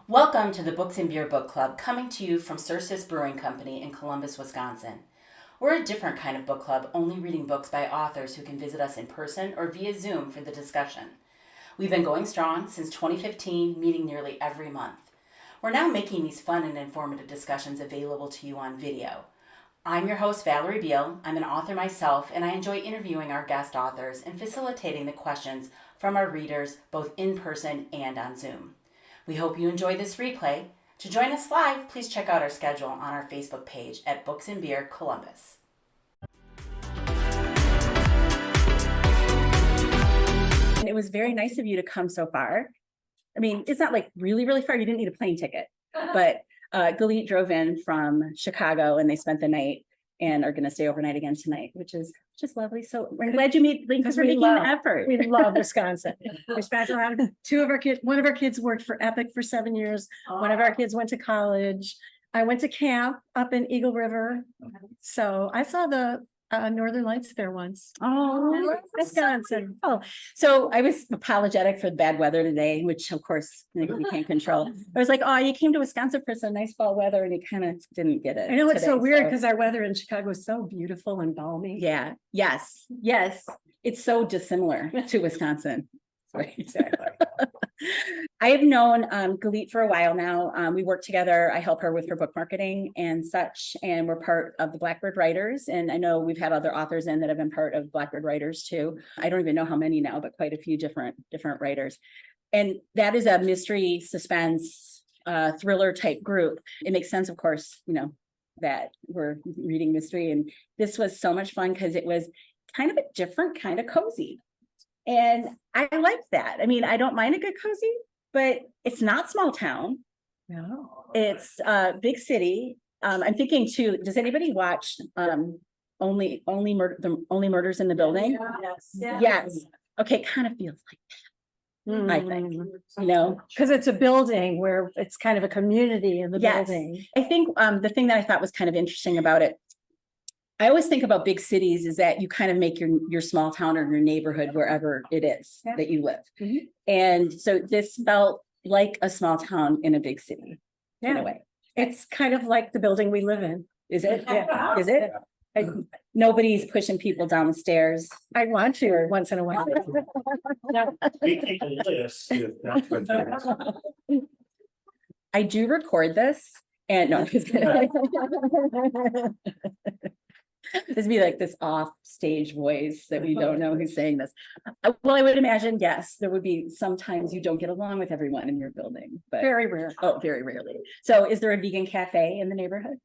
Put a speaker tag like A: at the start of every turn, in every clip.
A: Welcome to the Books and Beer Book Club, coming to you from Cercis Brewing Company in Columbus, Wisconsin. We're a different kind of book club, only reading books by authors who can visit us in person or via Zoom for the discussion. We've been going strong since 2015, meeting nearly every month. We're now making these fun and informative discussions available to you on video. I'm your host, Valerie Beal. I'm an author myself, and I enjoy interviewing our guest authors and facilitating the questions from our readers both in person and on Zoom. We hope you enjoy this replay. To join us live, please check out our schedule on our Facebook page at Books and Beer Columbus. And it was very nice of you to come so far. I mean, it's not like really, really far. You didn't need a plane ticket, but Galit drove in from Chicago and they spent the night and are going to stay overnight again tonight, which is just lovely. So we're glad you made, because we're making an effort.
B: We love Wisconsin. Wisconsin had one of our kids worked for Epic for 7 years. One of our kids went to college. I went to camp up in Eagle River. So I saw the Northern Lights there once.
A: Oh,
B: Wisconsin.
A: Oh, so I was apologetic for the bad weather today, which of course we can't control. I was like, oh, you came to Wisconsin for some nice fall weather and you kind of didn't get it.
B: I know it's
A: today,
B: so weird because our weather in Chicago is so beautiful and balmy.
A: Yeah, yes. It's so dissimilar to Wisconsin.
B: Exactly.
A: I have known Galit for a while now. We work together. I help her with her book marketing and such, and we're part of the Blackbird Writers. And I know we've had other authors in that have been part of Blackbird Writers too. I don't even know how many now, but quite a few different writers. And that is a mystery, suspense, thriller type group. It makes sense, of course, that we're reading mystery. And this was so much fun because it was kind of a different kind of cozy. And I like that. I mean, I don't mind a good cozy, but it's not small town.
B: No.
A: It's big city. I'm thinking too, does anybody watch only Murders in the Building? Yes. Okay, kind of feels like that, I think,
B: because it's a building where it's kind of a community in the building.
A: I think the thing that I thought was kind of interesting about it, I always think about big cities is that you kind of make your small town or your neighborhood wherever it is that you live.
B: Mm-hmm.
A: And so this felt like a small town in a big city in a way.
B: It's kind of like the building we live in.
A: Is it?
B: Yeah.
A: Is it? Nobody's pushing people down the stairs.
B: I want to once in a while.
C: We keep a list if that's what it is.
A: I do record this and no, I'm just kidding. This be like this off stage voice that we don't know who's saying this. Well, I would imagine, yes, there would be sometimes you don't get along with everyone in your building, but
B: Very rare.
A: oh, very rarely. So is there a vegan cafe in the neighborhood?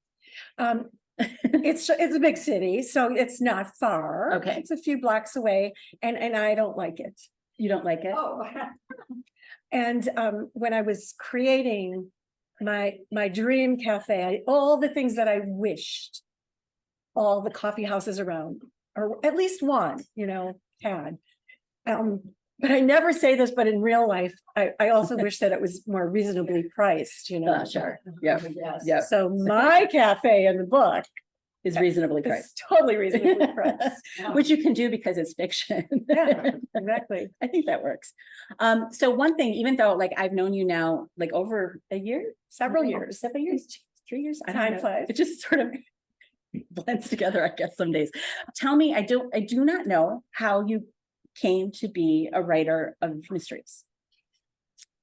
B: It's a big city, so it's not far.
A: Okay.
B: It's a few blocks away, and I don't like it.
A: You don't like it?
B: Oh. And when I was creating my dream cafe, all the things that I wished all the coffee houses around, or at least one, had. But I never say this, but in real life, I also wish that it was more reasonably priced,
A: Sure. Yeah. Yeah.
B: So my cafe in the book
A: Is reasonably
B: is
A: priced.
B: totally reasonably priced.
A: Which you can do because it's fiction.
B: Yeah, exactly.
A: I think that works. So one thing, even though like I've known you now like over a year,
B: Several years.
A: 3 years. I don't
B: Time
A: know.
B: flies.
A: It just sort of blends together, I guess, some days. Tell me, I do not know how you came to be a writer of mysteries.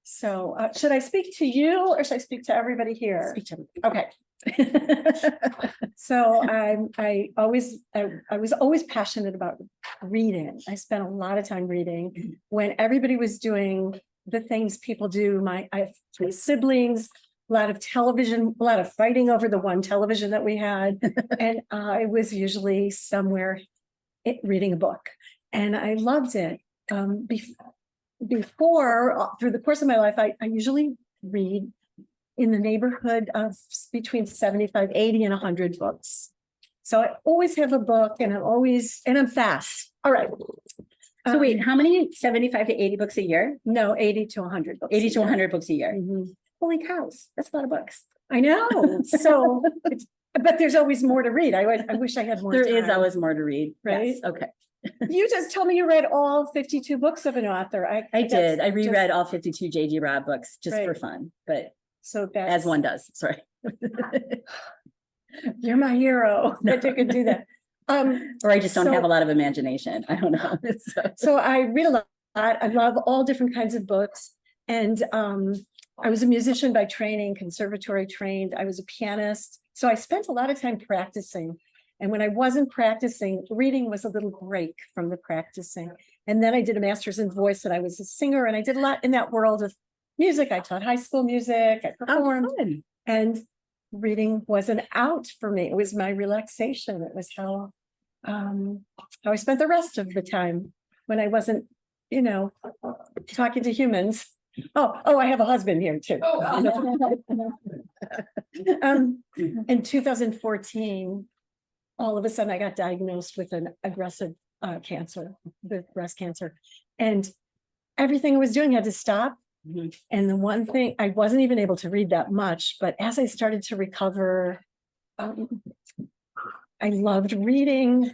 B: So should I speak to you or should I speak to everybody here?
A: Speak to me.
B: Okay. So I was always passionate about reading. I spent a lot of time reading when everybody was doing the things people do. I have 3 siblings, a lot of television, a lot of fighting over the one television that we had. And I was usually somewhere reading a book, and I loved it. Before, through the course of my life, I usually read in the neighborhood of between 75, 80 and 100 books. So I always have a book, and I'm fast. All right.
A: So wait, how many 75 to 80 books a year?
B: No, 80 to 100 books.
A: 80 to 100 books a year.
B: Mhm.
A: Holy cows, that's a lot of books.
B: I know. So, but there's always more to read. I wish I had more.
A: There
B: time.
A: is always more to read.
B: Right?
A: Yes. Okay.
B: You just told me you read all 52 books of an author.
A: I did. I reread all 52 J.G. Robb books just
B: Right.
A: for fun, but
B: So that's.
D: As one does, sorry.
B: You're my hero, that you can do that.
D: Or I just don't
B: So-
D: have a lot of imagination. I don't know.
B: So I read a lot. I love all different kinds of books. And I was a musician by training, conservatory trained. I was a pianist. So I spent a lot of time practicing. And when I wasn't practicing, reading was a little break from the practicing. And then I did a master's in voice and I was a singer and I did a lot in that world of music. I taught high school music, I performed, and reading wasn't out for me. It was my relaxation. It was how I spent the rest of the time when I wasn't, talking to humans. Oh, I have a husband here too. In 2014, all of a sudden I got diagnosed with an aggressive cancer, with breast cancer, and everything I was doing had to stop. And the one thing, I wasn't even able to read that much, but as I started to recover, I loved reading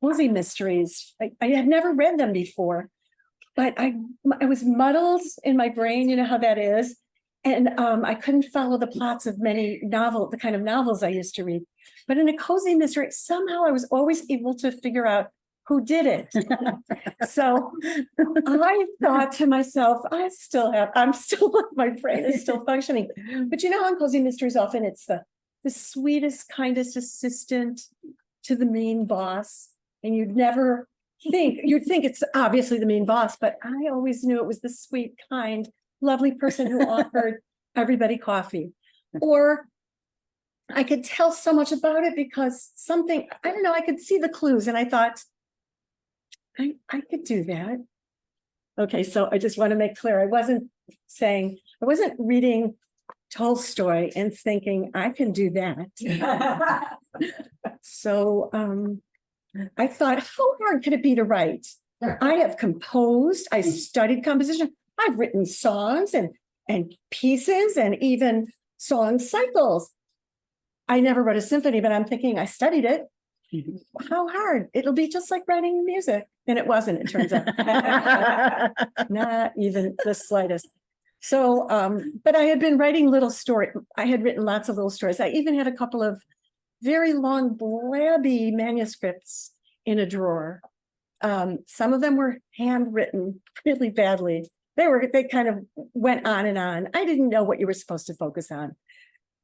B: cozy mysteries. I had never read them before, but I was muddled in my brain, you know how that is. And I couldn't follow the plots of the kind of novels I used to read. But in a cozy mystery, somehow I was always able to figure out who did it. So I thought to myself, my brain is still functioning. But you know how in cozy mysteries, often it's the sweetest, kindest assistant to the mean boss. And you'd think it's obviously the mean boss, but I always knew it was the sweet, kind, lovely person who offered everybody coffee. Or I could tell so much about it because I don't know, I could see the clues and I thought, I could do that. Okay, so I just want to make clear, I wasn't reading Tolstoy and thinking I can do that. So I thought, how hard could it be to write? I have composed, I studied composition, I've written songs and pieces and even song cycles. I never wrote a symphony, but I'm thinking I studied it. How hard? It'll be just like writing music. And it wasn't, it turns out. Not even the slightest. So, but I had been writing I had written lots of little stories. I even had a couple of very long, blabby manuscripts in a drawer. Some of them were handwritten really badly. They kind of went on and on. I didn't know what you were supposed to focus on.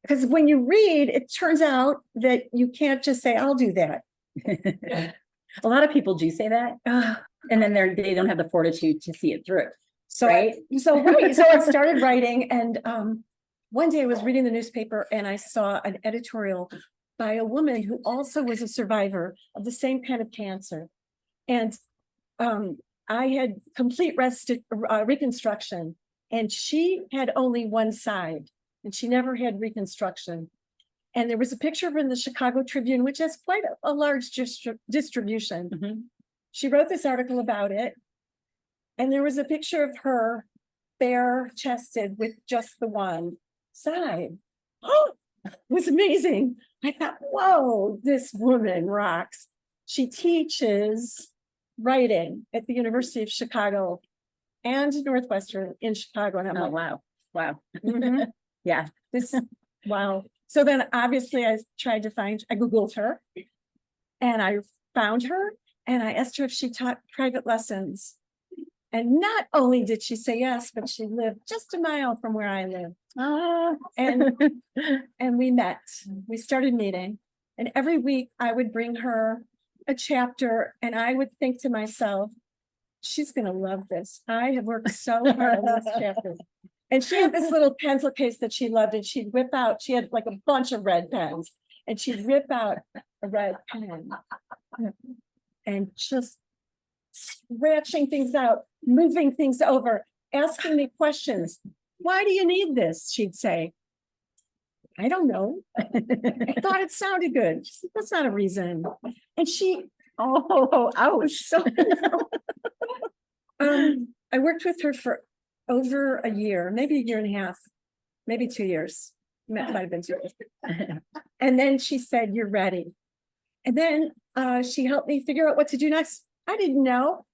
B: Because when you read, it turns out that you can't just say, I'll do that.
D: A lot of people do say that. And then they don't have the fortitude to see it through.
B: So
D: right.
B: So I started writing, and one day I was reading the newspaper and I saw an editorial by a woman who also was a survivor of the same kind of cancer. And I had complete reconstruction, and she had only one side, and she never had reconstruction. And there was a picture of her in the Chicago Tribune, which has quite a large distribution.
D: Mm-hmm.
B: She wrote this article about it. And there was a picture of her bare-chested with just the one side. Oh, it was amazing. I thought, whoa, this woman rocks. She teaches writing at the University of Chicago and Northwestern in Chicago. And I'm
D: Oh,
B: like,
D: wow.
B: mhm,
D: Yeah.
B: wow. So then obviously I Googled her and I found her and I asked her if she taught private lessons. And not only did she say yes, but she lived just a mile from where I live. And we met. We started meeting. And every week I would bring her a chapter and I would think to myself, she's going to love this. I have worked so hard on this chapter. And she had this little pencil case that she loved, and she'd whip out, she had like a bunch of red pens, and she'd rip out a red pen and just scratching things out, moving things over, asking me questions. Why do you need this? She'd say. I don't know. I thought it sounded good. She said, that's not a reason. And ouch. So, I worked with her for over a year, maybe a year and a half, maybe 2 years. Might have been 2 years. And then she said, you're ready. And then she helped me figure out what to do next. I didn't know.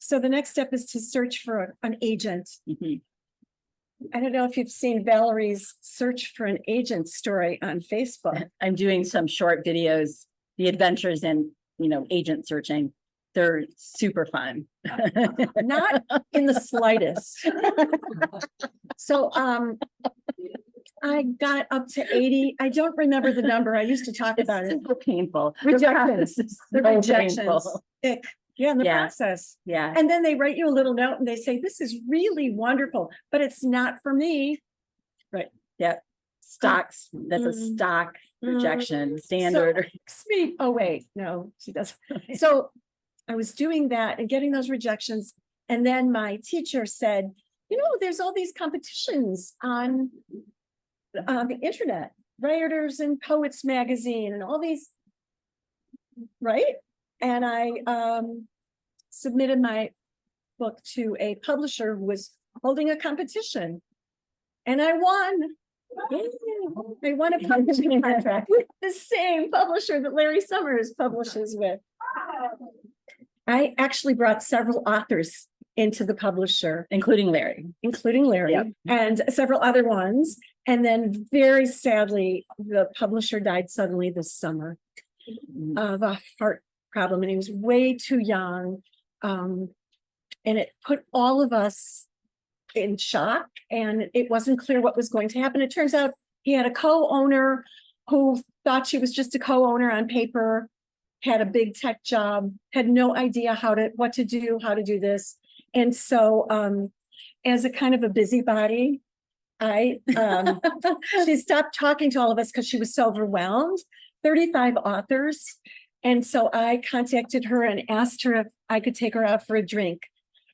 B: So the next step is to search for an agent.
D: Mm-hmm.
B: I don't know if you've seen Valerie's search for an agent story on Facebook.
D: I'm doing some short videos, the adventures in, agent searching. They're super fun.
B: Not in the slightest. So, I got up to 80. I don't remember the number. I used to talk about it.
D: So painful.
B: Rejections. The
D: So
B: rejections.
D: painful.
B: Ick. Yeah, in the
D: Yeah.
B: process.
D: Yeah.
B: And then they write you a little note and they say, this is really wonderful, but it's not for me.
D: Stocks. That's a
B: Mm.
D: stock
B: Mm.
D: rejection standard.
B: Me. Oh, wait, no, she doesn't. So I was doing that and getting those rejections. And then my teacher said, there's all these competitions on the internet, Writers and Poets magazine and all these. Right? And I submitted my book to a publisher who was holding a competition. And I won. I won a publishing contract with the same publisher that Larry Summers publishes with. I actually brought several authors into the publisher,
D: Including Larry.
B: including Larry,
D: Yep.
B: and several other ones. And then very sadly, the publisher died suddenly this summer of a heart problem, and he was way too young. And it put all of us in shock, and it wasn't clear what was going to happen. It turns out he had a co-owner who thought she was just a co-owner on paper, had a big tech job, had no idea how to do this. And so as a kind of a busybody, she stopped talking to all of us because she was so overwhelmed. 35 authors. And so I contacted her and asked her if I could take her out for a drink,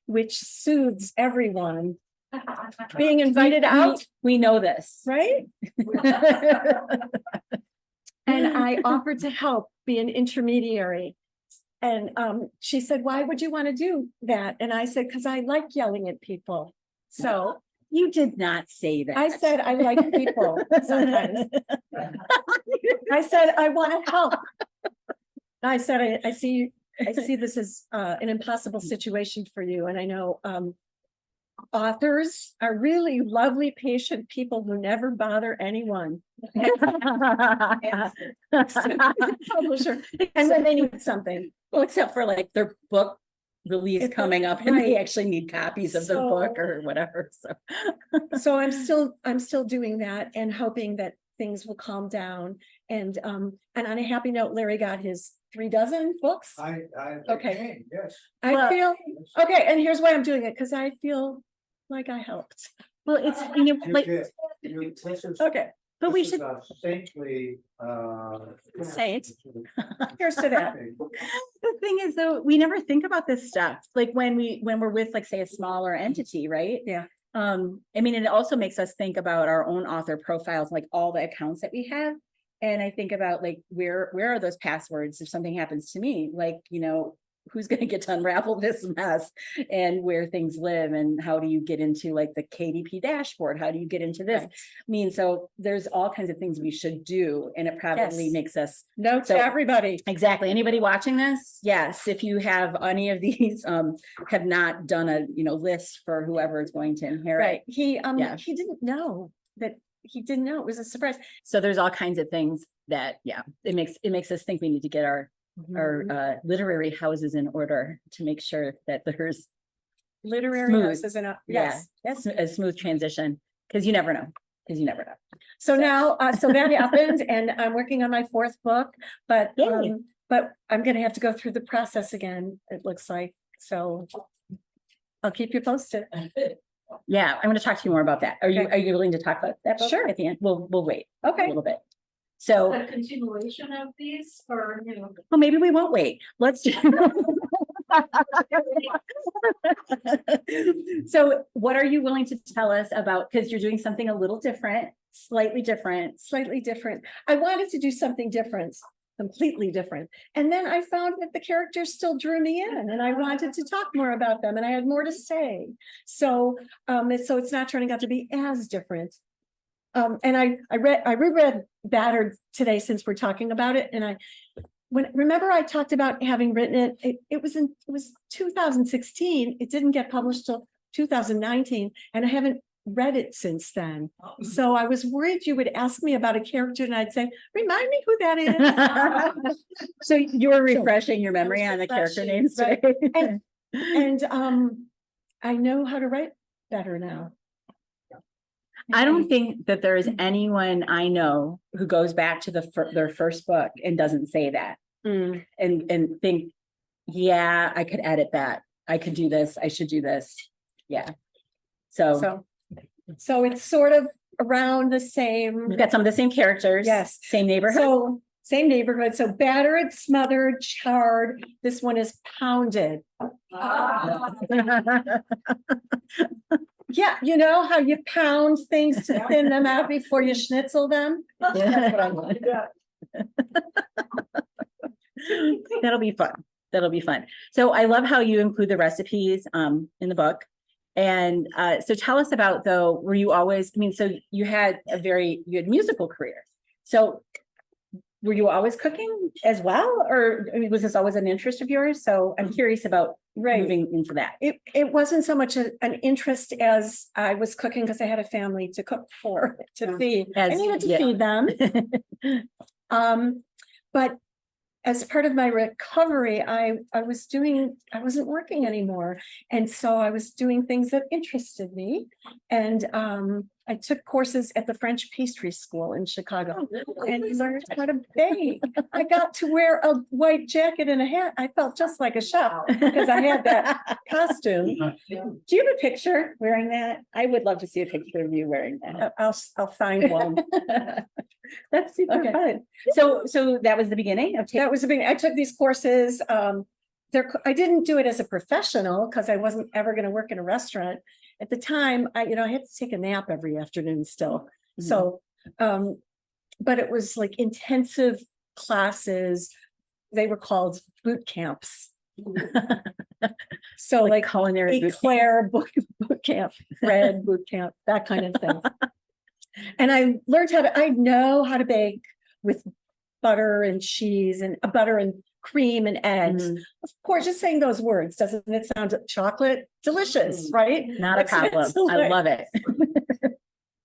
B: which soothes everyone. Being invited out,
D: We know this.
B: right? And I offered to help be an intermediary. And she said, why would you want to do that? And I said, because I like yelling at people. So
D: You did not say that.
B: I said, I like people sometimes. I said, I want to help. I said, I see this as an impossible situation for you. And I know authors are really lovely, patient people who never bother anyone. Publisher, and when they need something.
D: Well, except for like their book release
B: If-
D: coming up and they
B: right.
D: actually need copies of the
B: So-
D: book or whatever. So
B: So I'm still doing that and hoping that things will calm down. And on a happy note, Larry got his 36 books. Okay.
C: Yes.
B: I
D: Well-
B: feel, okay, and here's why I'm doing it, because I feel like I helped.
D: well, it's like
C: This is.
B: Okay,
D: but we
C: this
D: should
C: is a saintly,
B: Saint. here's to that.
D: the thing is though, we never think about this stuff. Like when we're with like say a smaller entity, right?
B: Yeah.
D: I mean, it also makes us think about our own author profiles, like all the accounts that we have. And I think about like where are those passwords if something happens to me? Like, who's going to get to unravel this mess and where things live and how do you get into like the KDP dashboard? How do you get into this?
B: Right.
D: I mean, so there's all kinds of things we should do, and it probably
B: Yes.
D: makes us
B: Note
D: So-
B: to everybody.
D: exactly. Anybody watching this? Yes. If you have any of these, have not done a, list for whoever is going to inherit.
B: Right, he
D: Yeah.
B: he didn't know that, he didn't know, it was a surprise.
D: So there's all kinds of things that, it makes us think we need to get our literary houses in order to make sure that there's
B: Literary
D: smooth.
B: houses and, yes, yes.
D: a smooth transition, because you never know.
B: So now, so that happened, and I'm working on my 4th book, but
D: Yay.
B: I'm gonna have to go through the process again, it looks like, so I'll keep you posted.
D: Yeah, I'm going to talk to you more about that. Are
B: Okay.
D: you willing to talk about that book
B: Sure.
D: at the end? We'll wait a
B: Okay,
D: little bit. So,
E: A continuation of these, or,
D: well, maybe we won't wait. Let's do. So what are you willing to tell us about, because you're doing something a little different, slightly different.
B: slightly different. I wanted to do something different, completely different. And then I found that the characters still drew me in, and I wanted to talk more about them, and I had more to say. So, so it's not turning out to be as different. And I reread Battered today since we're talking about it, and remember I talked about having written it. It was 2016. It didn't get published till 2019, and I haven't read it since then. So I was worried you would ask me about a character and I'd say, remind me who that is.
D: So you were refreshing your memory on the character
B: refreshing,
D: names
B: right.
D: today.
B: And I know how to write better now.
D: I don't think that there is anyone I know who goes back to their first book and doesn't say that
B: Mm.
D: and think, yeah, I could edit that. I could do this. I should do this. Yeah. So
B: So it's sort of around the same.
D: we've got some of the same characters.
B: Yes.
D: Same neighborhood.
B: So same neighborhood. So battered, smothered, charred. This one is pounded. Yeah, you know how you pound things to thin them out before you schnitzel them? That's what I'm like.
D: That'll be fun. That'll be fun. So I love how you include the recipes in the book. And so tell us about though, were you always, I mean, so you had musical career. So were you always cooking as well? Or I mean, was this always an interest of yours? So I'm curious about moving into that.
B: It wasn't so much an interest as I was cooking because I had a family to cook for, to feed. I needed to feed them. But as part of my recovery, I wasn't working anymore. And so I was doing things that interested me. And I took courses at the French pastry school in Chicago and learned how to bake. I got to wear a white jacket and a hat. I felt just like a chef because I had that costume. Do you have a picture wearing that? I would love to see a picture of you wearing that. I'll find one.
D: That's super fun. So that was the beginning of
B: that was the beginning. I took these courses. I didn't do it as a professional because I wasn't ever going to work in a restaurant. At the time, I had to take a nap every afternoon still.
D: Mhm.
B: So, but it was like intensive classes. They were called boot camps. So like
D: culinary
B: eclair boot camp, bread boot camp, that kind of thing. And I learned I know how to bake with butter and cheese and butter and cream and eggs.
D: Mhm.
B: Of course, just saying those words, doesn't it sound chocolate? Delicious, right?
D: Not a problem. I love it.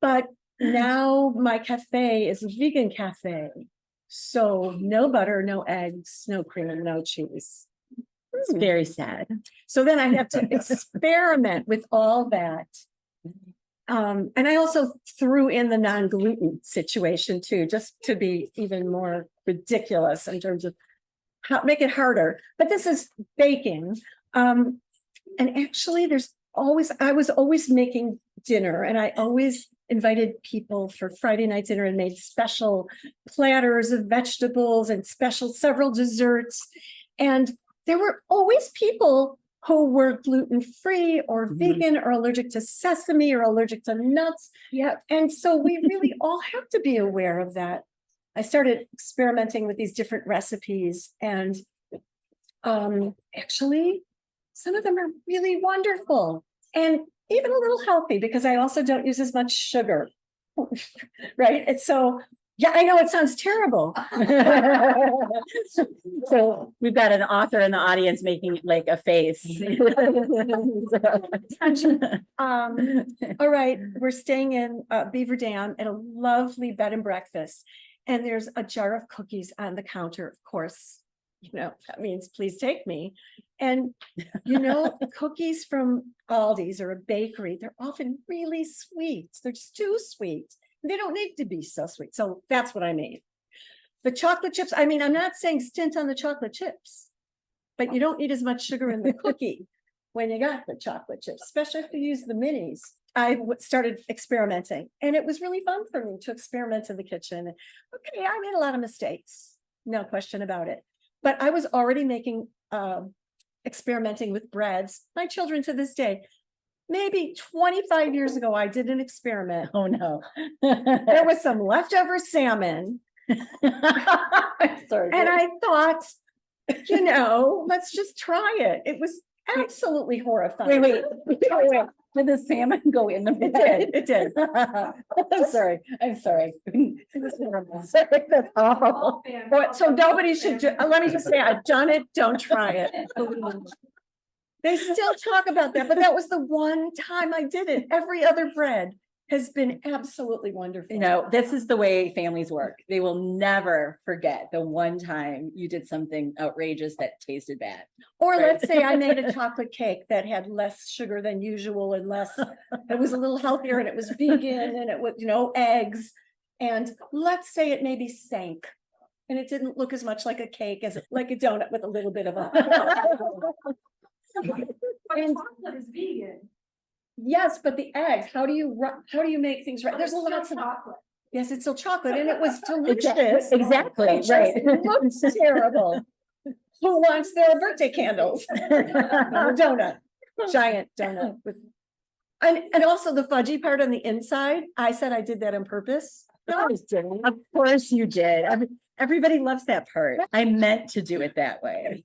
B: But now my cafe is a vegan cafe. So no butter, no eggs, no cream, no cheese.
D: It's very sad.
B: So then I have to experiment with all that. And I also threw in the non-gluten situation too, just to be even more ridiculous in terms of how make it harder. But this is baking. And actually I was always making dinner and I always invited people for Friday night dinner and made special platters of vegetables and several desserts. And there were always people who were gluten-free or vegan or allergic to sesame or allergic to nuts. Yeah. And so we really all have to be aware of that. I started experimenting with these different recipes and actually some of them are really wonderful and even a little healthy because I also don't use as much sugar. Right. And so, yeah, I know it sounds terrible.
D: So we've got an author in the audience making like a face.
B: All right, we're staying in Beaver Dam at a lovely bed and breakfast. And there's a jar of cookies on the counter, of course. That means please take me. And cookies from Aldi's or a bakery, they're often really sweet. They're just too sweet. They don't need to be so sweet. So that's what I made. The chocolate chips, I mean, I'm not saying stint on the chocolate chips, but you don't need as much sugar in the cookie when you got the chocolate chips, especially if you use the minis. I started experimenting and it was really fun for me to experiment in the kitchen. Okay, I made a lot of mistakes, no question about it. But I was already experimenting with breads. My children to this day, maybe 25 years ago, I did an experiment.
D: Oh no.
B: There was some leftover salmon.
D: Sorry.
B: And I thought, let's just try it. It was absolutely horrifying.
D: Wait. Did the salmon go in the bread?
B: It did.
D: I'm sorry. That's awful.
B: So nobody should, let me just say, I've done it. Don't try it. They still talk about that, but that was the one time I did it. Every other bread has been absolutely wonderful.
D: You know, this is the way families work. They will never forget the one time you did something outrageous that tasted bad.
B: Or
D: Right.
B: let's say I made a chocolate cake that had less sugar than usual and it was a little healthier and it was vegan and it was, eggs. And let's say it maybe sank and it didn't look as much like a cake as like a donut with a little bit of a. And
E: Chocolate is vegan.
B: yes, but the eggs, how do you make things right? There's a lot of
E: chocolate.
B: yes, it's still chocolate and it was delicious.
D: Exactly,
B: It just
D: right.
B: looks terrible. Who wants their birthday candles? A donut, giant donut with. And also the fudgy part on the inside, I said I did that on purpose. No, I just didn't.
D: Of course you did. Everybody loves that part. I meant to do it that way.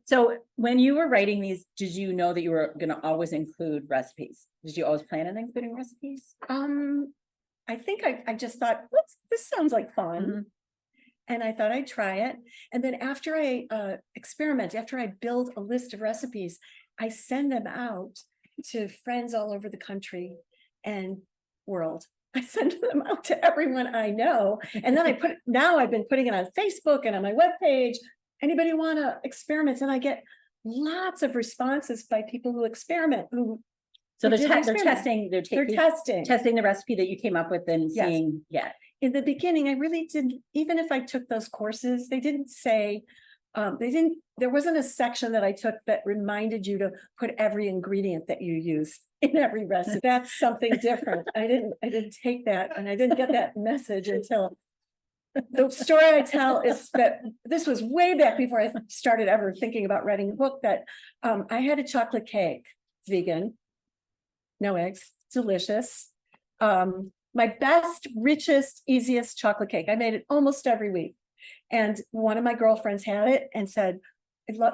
D: So when you were writing these, did you know that you were going to always include recipes? Did you always plan on including recipes?
B: I think I just thought, this sounds like fun.
D: Mhm.
B: And I thought I'd try it. And then after I experiment, after I build a list of recipes, I send them out to friends all over the country and world. I send them out to everyone I know. And then now I've been putting it on Facebook and on my webpage. Anybody want to experiment? And I get lots of responses by people who experiment,
D: So
B: They
D: they're
B: did experiment.
D: testing,
B: they're
D: testing
B: testing.
D: the recipe that you came up with and
B: Yes.
D: seeing, yeah.
B: In the beginning, I really didn't, even if I took those courses, they didn't say, there wasn't a section that I took that reminded you to put every ingredient that you use in every recipe. That's something different. I didn't take that and I didn't get that message until the story I tell is that this was way back before I started ever thinking about writing a book, that I had a chocolate cake, vegan, no eggs, delicious. My best, richest, easiest chocolate cake. I made it almost every week. And one of my girlfriends had it and said,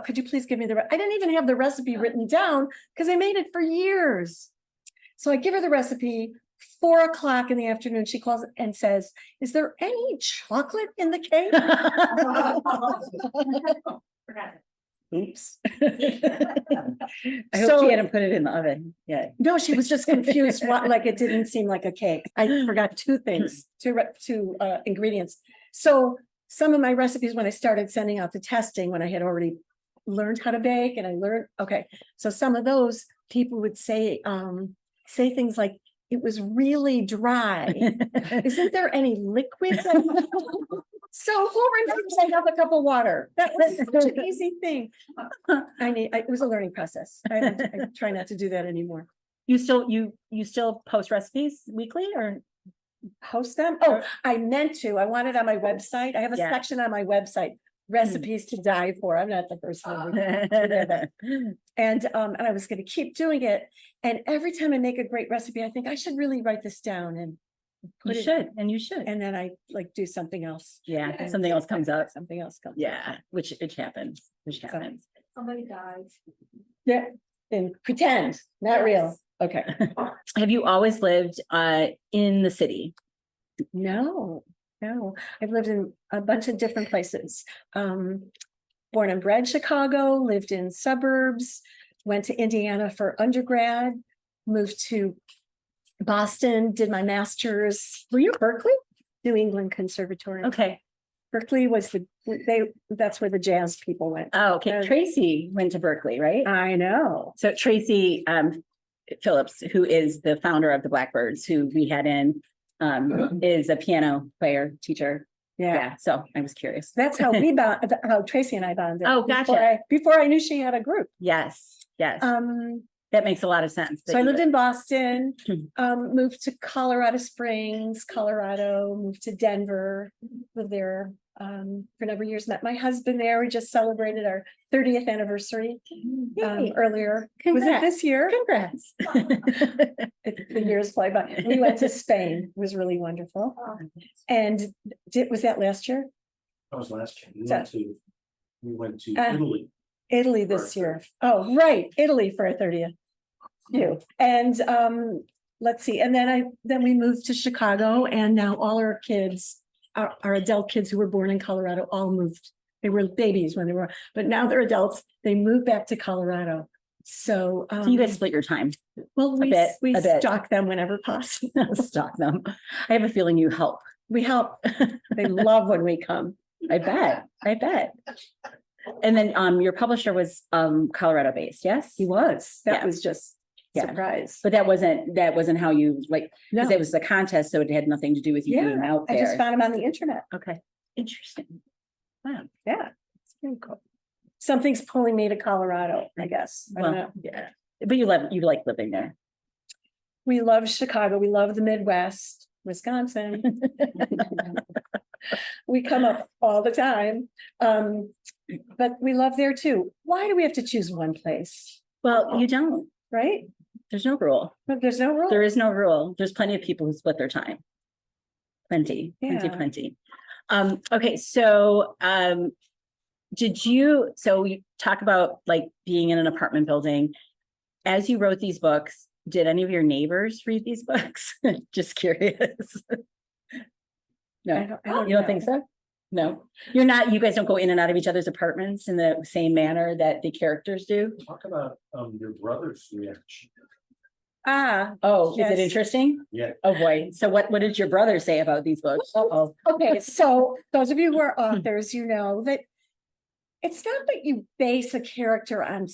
B: could you please give me I didn't even have the recipe written down because I made it for years. So I give her the recipe, 4:00 in the afternoon. She calls and says, is there any chocolate in the cake? Oops.
D: I hope she hadn't put it in the oven yet.
B: No, she was just confused. Like it didn't seem like a cake. I forgot two things, two ingredients. So some of my recipes, when I started sending out the testing, when I had already learned how to bake and I learned, okay. So some of those people would say things like, it was really dry. Isn't there any liquid? So who remembers I have a cup of water? That was such an easy thing. It was a learning process. I try not to do that anymore.
D: You still post recipes weekly or?
B: Post them? Oh, I meant to. I want it on my website. I have a
D: Yeah.
B: section on my website, recipes to die for. I'm not the first one. And I was going to keep doing it. And every time I make a great recipe, I think I should really write this down and
D: You should, and you should.
B: and then I do something else.
D: Yeah,
B: And
D: something else comes up.
B: Something else comes.
D: Yeah, which happens,
E: Somebody died.
B: Yeah. And pretend, not real. Okay.
D: Have you always lived in the city?
B: No. I've lived in a bunch of different places. Born and bred Chicago, lived in suburbs, went to Indiana for undergrad, moved to Boston, did my master's. Were you at Berkeley? New England Conservatory.
D: Okay.
B: Berkeley was that's where the jazz people went.
D: Oh, okay. Tracy went to Berkeley, right?
B: I know.
D: So Tracy Phillips, who is the founder of the Blackbirds, who we had in, is a piano player, teacher.
B: Yeah.
D: Yeah. So I was curious.
B: That's how how Tracy and I bonded.
D: Oh, gotcha.
B: Before I knew she had a group.
D: Yes. That makes a lot of sense.
B: So I lived in Boston, moved to Colorado Springs, Colorado, moved to Denver, lived there for a number of years, met my husband there. We just celebrated our 30th anniversary earlier. Was it this year?
D: Congrats.
B: The years fly by. We went to Spain. It was really wonderful. And was that last year?
C: That was last year. We went to
B: Uh,
C: Italy.
B: Italy this year. Oh, right. Italy for our 30th. You. And let's see. And then we moved to Chicago and now all our kids, our adult kids who were born in Colorado, all moved They were babies when they were, but now they're adults. They moved back to Colorado. So,
D: So you guys split your time,
B: well,
D: a bit,
B: we
D: a bit.
B: stalk them whenever possible.
D: stalk them. I have a feeling you help.
B: We help. They love when we come.
D: I bet. And then your publisher was Colorado based, yes?
B: He was. That
D: Yeah.
B: was just
D: Yeah.
B: surprise.
D: But that wasn't how you like,
B: No,
D: because it was a contest, so it had nothing to do with you being
B: yeah,
D: out
B: I
D: there.
B: just found him on the internet.
D: Okay, interesting. Wow.
B: Yeah, it's pretty cool. Something's pulling me to Colorado, I guess. I don't know.
D: Well, yeah, but you like living there.
B: We love Chicago. We love the Midwest, Wisconsin. We come up all the time. But we love there too. Why do we have to choose one place?
D: Well, you don't.
B: Right?
D: There's no rule.
B: But there's no rule.
D: There is no rule. There's plenty of people who split their time. Plenty.
B: Yeah.
D: Okay, so so you talk about like being in an apartment building. As you wrote these books, did any of your neighbors read these books? Just curious. No,
B: I don't
D: you don't
B: know.
D: think so? No, you guys don't go in and out of each other's apartments in the same manner that the characters do?
C: Talk about your brother's reaction.
B: Ah,
D: Oh, is
B: Yes.
D: it interesting?
C: Yeah.
D: Oh, boy. So what did your brother say about these books? Oh,
B: okay. So those of you who are authors, you know that it's not that you base a character on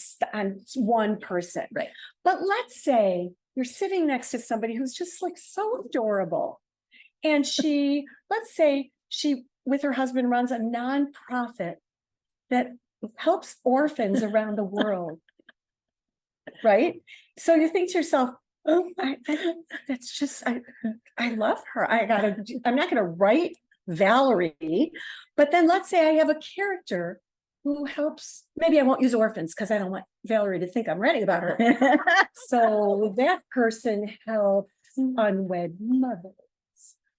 B: one person.
D: Right.
B: But let's say you're sitting next to somebody who's just like so adorable. And let's say she, with her husband, runs a nonprofit that helps orphans around the world. Right? So you think to yourself, oh, that's just, I love her. I'm not gonna write Valerie, but then let's say I have a character who helps, maybe I won't use orphans because I don't want Valerie to think I'm writing about her. So that person helps unwed mothers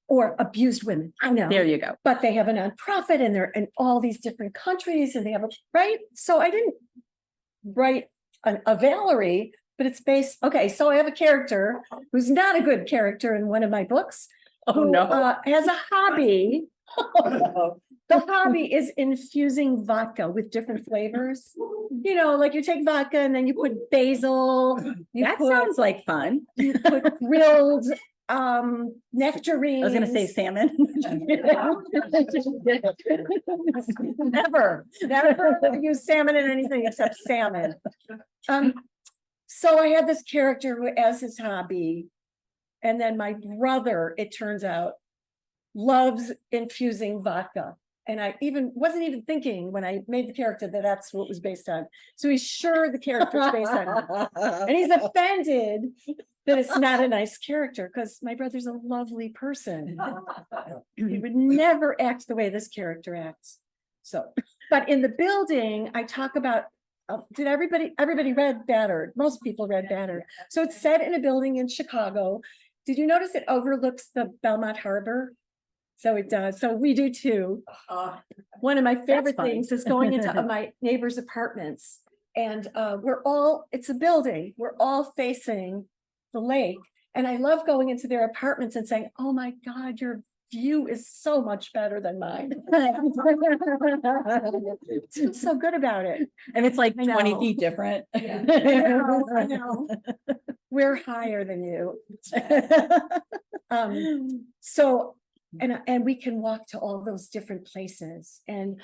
B: or abused women. I know.
D: there you go.
B: But they have a nonprofit and they're in all these different countries and they have right. So I didn't write a Valerie, but it's based. Okay, so I have a character who's not a good character in one of my books.
D: Oh,
B: Who,
D: no.
B: has a hobby. The hobby is infusing vodka with different flavors. You know, like you take vodka and then you put basil.
D: That sounds like fun.
B: You put grilled nectarines.
D: I was gonna say salmon.
B: Never use salmon in anything except salmon. So I had this character who as his hobby, and then my brother, it turns out, loves infusing vodka. And I wasn't even thinking when I made the character that that's what it was based on. So he's sure the character's based on it. And he's offended that it's not a nice character because my brother's a lovely person. He would never act the way this character acts. So, but in the building, I talk about, did everybody read Battered? Most people read Battered. So it's set in a building in Chicago. Did you notice it overlooks the Belmont Harbor? So it does. So we do too. One of my favorite
D: fun.
B: things is going into my neighbor's apartments. And it's a building. We're all facing the lake. And I love going into their apartments and saying, oh my God, your view is so much better than mine. It's so good about it.
D: And it's like
B: I know.
D: 20 feet different.
B: I know. We're higher than you. So, and we can walk to all those different places. And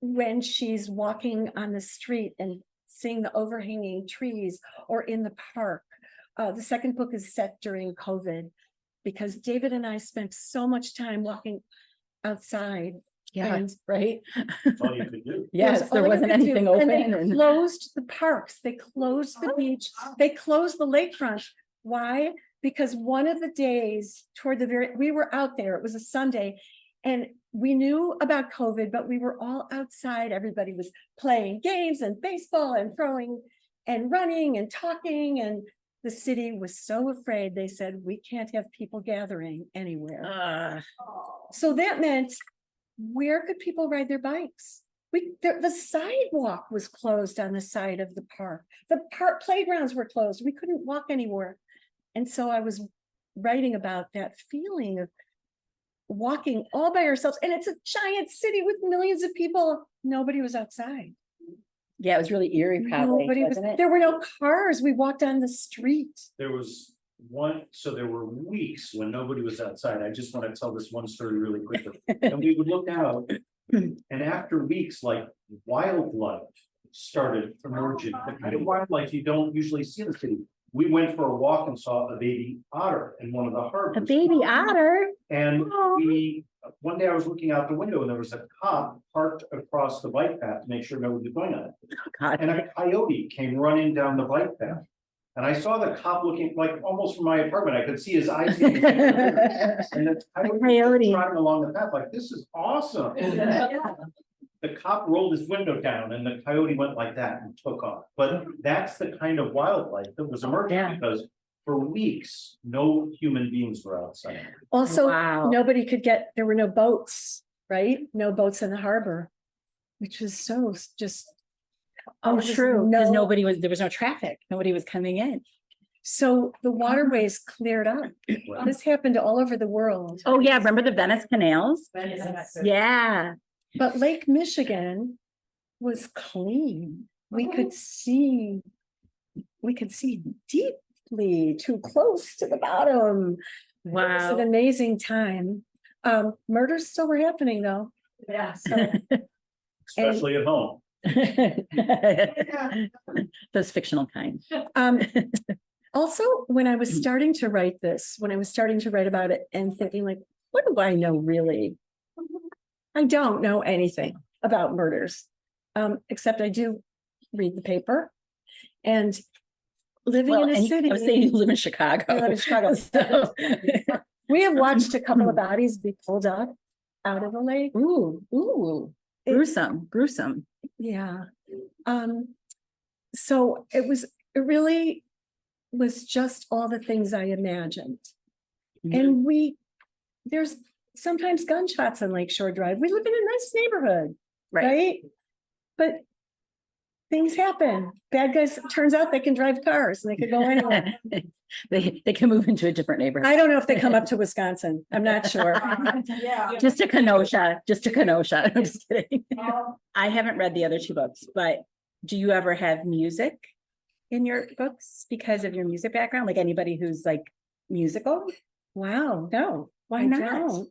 B: when she's walking on the street and seeing the overhanging trees or in the park, the second book is set during COVID because David and I spent so much time walking outside.
D: Yeah,
B: And
D: right.
C: That's all you could do.
D: Yes,
B: That's
D: there
B: all you
D: wasn't
B: could do.
D: anything
B: And
D: open.
B: they
D: And
B: closed the parks, they closed the beach, they closed the lakefront. Why? Because one of the days we were out there, it was a Sunday, and we knew about COVID, but we were all outside. Everybody was playing games and baseball and throwing and running and talking. And the city was so afraid, they said, we can't have people gathering anywhere. So that meant, where could people ride their bikes? The sidewalk was closed on the side of the park. The park playgrounds were closed. We couldn't walk anywhere. And so I was writing about that feeling of walking all by ourselves, and it's a giant city with millions of people. Nobody was outside.
D: Yeah, it was really eerie, probably,
B: Nobody was,
D: wasn't it?
B: there were no cars. We walked on the street.
C: There was so there were weeks when nobody was outside. I just want to tell this one story really quickly. And we would look out, and after weeks, like wildlife started emerging, the kind of wildlife you don't usually see in the city. We went for a walk and saw a baby otter in one of the harbors.
D: A baby otter.
C: And
D: Aw.
C: one day I was looking out the window and there was a cop parked across the bike path to make sure nobody was going on it.
D: God.
C: And a coyote came running down the bike path. And I saw the cop looking like almost from my apartment. I could see his eyes. And the coyote was driving along the path like, this is awesome. The cop rolled his window down and the coyote went like that and took off. But that's the kind of wildlife that was emerging
D: Yeah.
C: because for weeks, no human beings were outside.
B: Also,
D: Wow.
B: nobody could there were no boats, right? No boats in the harbor, which was so just.
D: Oh,
B: there was
D: true, because
B: no-
D: there was no traffic. Nobody was coming in.
B: So the waterways cleared up.
C: Well,
B: This happened all over the world.
D: Oh, yeah, remember the Venice canals? Yeah.
B: But Lake Michigan was clean. We could see deeply too close to the bottom. It was an
D: Wow.
B: amazing time. Murders still were happening though.
E: Yeah.
B: So
C: especially at home.
D: Those fictional kind.
B: also, when I was starting to write this, when I was starting to write about it and thinking like, what do I know really? I don't know anything about murders, except I do read the paper and living
D: Well,
B: in a
D: and
B: city.
D: I was saying you live in Chicago.
B: I live in Chicago.
D: So-
B: We have watched a couple of bodies be pulled up out of the lake.
D: Ooh,
B: It-
D: gruesome.
B: Yeah. So it really was just all the things I imagined.
D: Mhm.
B: And there's sometimes gunshots on Lakeshore Drive. We live in a nice neighborhood, right? But things happen. Bad guys, turns out they can drive cars and they can go anywhere.
D: They can move into a different neighborhood.
B: I don't know if they come up to Wisconsin. I'm not sure.
E: Yeah.
D: Just to Kenosha. I'm just kidding.
E: Um,
D: I haven't read the other two books, but do you ever have music in your books because of your music background? Like anybody who's like musical?
B: Wow, no.
D: Why
B: I
D: not?
B: don't.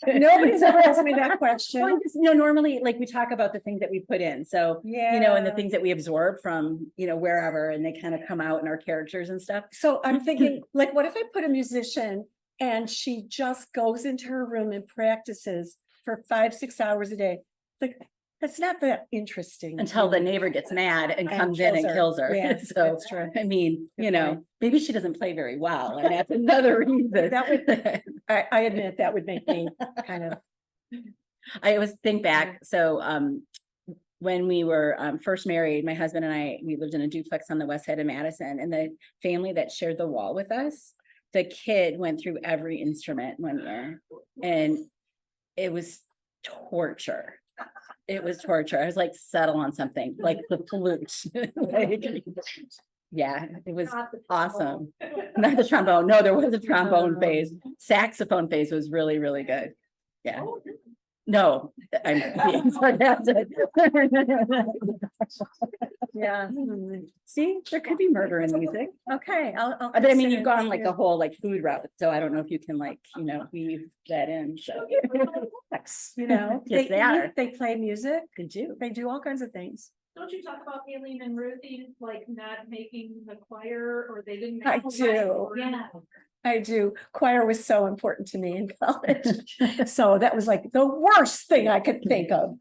B: Nobody's ever asked me that
D: Well,
B: question.
D: just, normally like we talk about the things that we put in. So,
B: Yeah.
D: and the things that we absorb from, wherever, and they kind of come out in our characters and stuff.
B: So I'm thinking, like, what if I put a musician and she just goes into her room and practices for 5-6 hours a day? Like, that's not that interesting.
D: Until the neighbor gets mad and comes in and kills her.
B: Yeah,
D: So,
B: that's true.
D: I mean,
B: Good point.
D: maybe she doesn't play very well, and that's another reason.
B: That I admit that would make me kind of,
D: I always think back, so when we were first married, my husband and I, we lived in a duplex on the west side of Madison, and the family that shared the wall with us, the kid went through every instrument one year, and it was torture. It was torture. I was like, settle on something, like the flute. Like, yeah, it was
E: not the
D: awesome. Not the trombone. No, there was a trombone phase. Saxophone phase was really, really good. Yeah. No, I'm being sarcastic.
B: yeah.
D: See, there could be murder in music.
B: Okay, I'll.
D: But I mean, you've
B: consider
D: gone
B: it.
D: like the whole like food route, so I don't know if you can like, weave that in, so.
B: You know,
D: Yes, they are.
B: They play music.
D: Could do.
B: They do all kinds of things.
E: Don't you talk about Aileen and Ruthie, like not making the choir, or they didn't?
B: I
E: make the
B: do.
E: choir? Yeah.
B: I do. Choir was so important to me in college. So that was like the worst thing I could think of.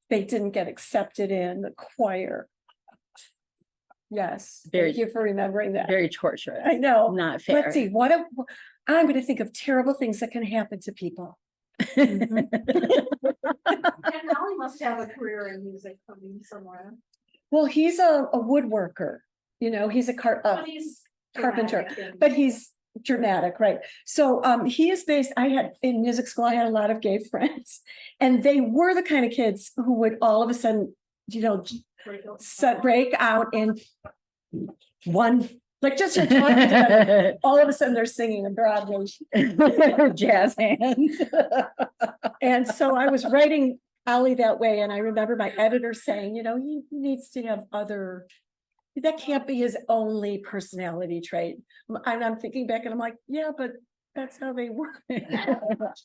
B: They didn't get accepted in the choir. Yes,
D: Very-
B: thank you for remembering that.
D: Very torturous.
B: I know.
D: Not fair.
B: Let's see, I'm going to think of terrible things that can happen to people.
E: And Molly must have a career in music coming somewhere.
B: Well, he's a woodworker, he's a
E: But he's
B: carpenter,
E: dramatic and-
B: but he's dramatic, right? So he is based, in music school, I had a lot of gay friends, and they were the kind of kids who would all of a sudden, break out in one Like just you're talking to them, all of a sudden they're singing in Broadway.
D: Jazz hands.
B: And so I was writing Ollie that way, and I remember my editor saying, you know, he needs to have other, that can't be his only personality trait. And I'm thinking back and I'm like, yeah, but that's how they work. But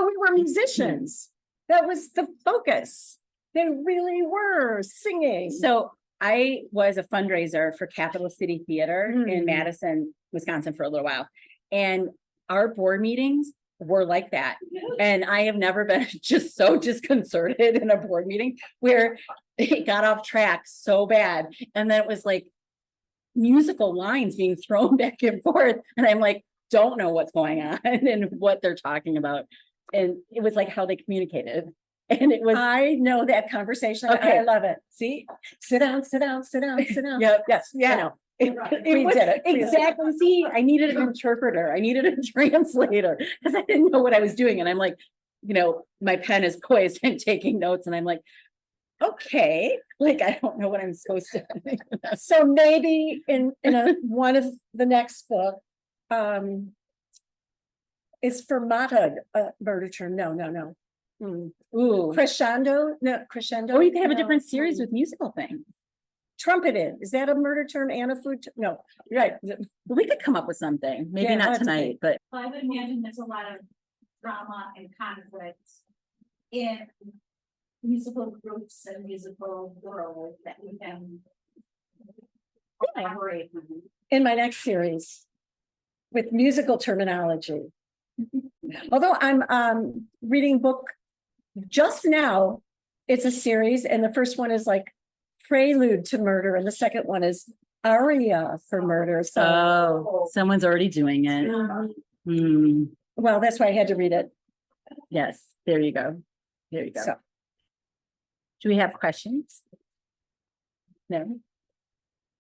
B: we were musicians. That was the focus. They really were singing.
D: So I was a fundraiser for Capital City Theater in Madison, Wisconsin for a little while. And our board meetings were like that. And I have never been just so disconcerted in a board meeting where it got off track so bad. And then it was like musical lines being thrown back and forth. And I'm like, don't know what's going on and what they're talking about. And it was like how they communicated. And it was,
B: I know that conversation.
D: Okay.
B: I love it. See, sit down, sit down, sit down, sit down.
D: yep, yes,
B: I
D: yeah.
B: know.
D: We
B: was-
D: did it.
B: we did it.
D: Exactly. See, I needed an interpreter. I needed a translator because I didn't know what I was doing. And I'm like, you know, my pen is poised and taking notes. And I'm like, okay, like, I don't know what I'm supposed to.
B: So maybe in one of the next book, is fermata a murder term? No.
D: Ooh.
B: Crescendo? No, crescendo.
D: Oh, you can have a
B: No.
D: different series with musical things.
B: Trumpeted. Is that a murder term and a food? No, you're right.
D: But we could come up with something. Maybe
B: Yeah,
D: not
B: that's
D: tonight, but
E: Well, I would imagine there's a lot of drama and conflict in musical groups and musical world that we can elaborate on.
B: In my next series with musical terminology. Although I'm reading book just now, it's a series, and the first one is like Prelude to Murder, and the second one is Aria for Murder. So
D: oh, someone's already doing it. Hmm.
B: well, that's why I had to read it.
D: Yes, there you go. There you go.
B: So
D: Do we have questions? No?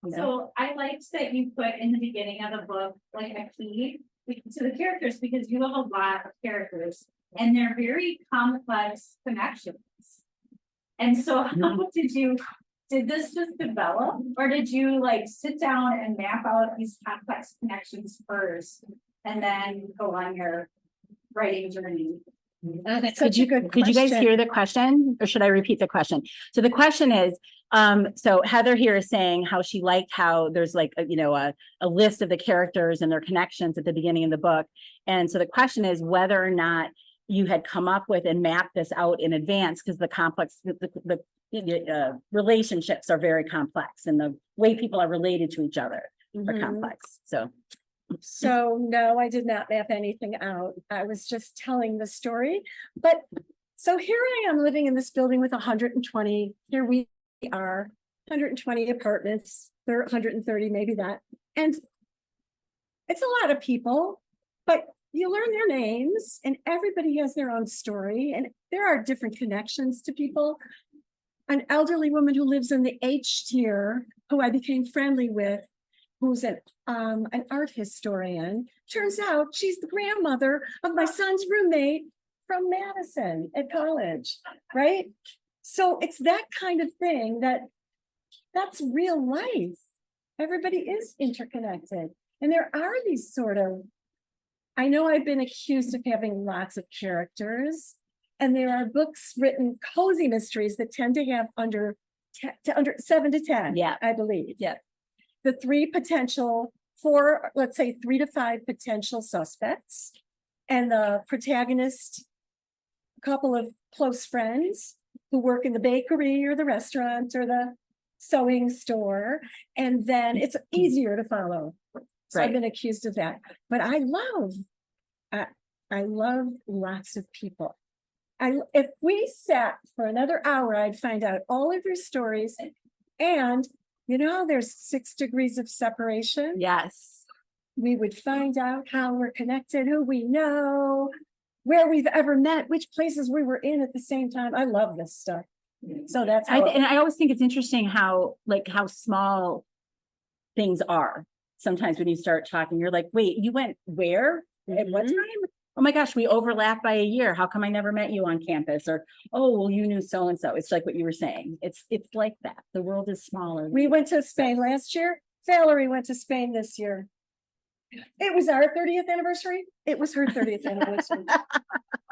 D: No?
E: So I liked that you put in the beginning of the book, like a key to the characters, because you have a lot of characters and they're very complex connections. And so how did this just develop, or did you like sit down and map out these complex connections first and then go on your writing journey?
B: that's such a good
D: Did you guys
B: question.
D: hear the question, or should I repeat the question? So the question is, so Heather here is saying how she liked how there's like, a list of the characters and their connections at the beginning of the book. And so the question is whether or not you had come up with and mapped this out in advance, because the complex, the relationships are very complex and the way people are related to each other are
B: Mhm.
D: complex. So
B: So no, I did not map anything out. I was just telling the story. But so here I am living in this building with 120. Here we are, 120 apartments. There are 130, maybe that. And it's a lot of people, but you learn their names and everybody has their own story. And there are different connections to people. An elderly woman who lives in the H tier, who I became friendly with, who's an art historian. Turns out she's the grandmother of my son's roommate from Madison at college, right? So it's that kind of thing that's real life. Everybody is interconnected. And there are these sort of, I know I've been accused of having lots of characters, and there are books written, cozy mysteries that tend to have under 7 to 10,
D: Yeah.
B: I believe.
D: Yeah.
B: The 3 to 5 potential suspects, and the protagonist, a couple of close friends who work in the bakery or the restaurant or the sewing store, and then it's easier to follow. So I've
D: Right.
B: been accused of that, but I love lots of people. If we sat for another hour, I'd find out all of your stories, and there's 6 degrees of separation.
D: yes.
B: We would find out how we're connected, who we know, where we've ever met, which places we were in at the same time. I love this stuff. So that's how.
D: And I always think it's interesting how small things are. Sometimes when you start talking, you're like, wait, you went where? At what
B: Mhm.
D: time? Oh my gosh, we overlap by a year. How come I never met you on campus? Or, oh, well, you knew so-and-so. It's like what you were saying. It's like that. The world is smaller.
B: We went to Spain last year. Valerie went to Spain this year. It was our 30th anniversary. It was her 30th anniversary.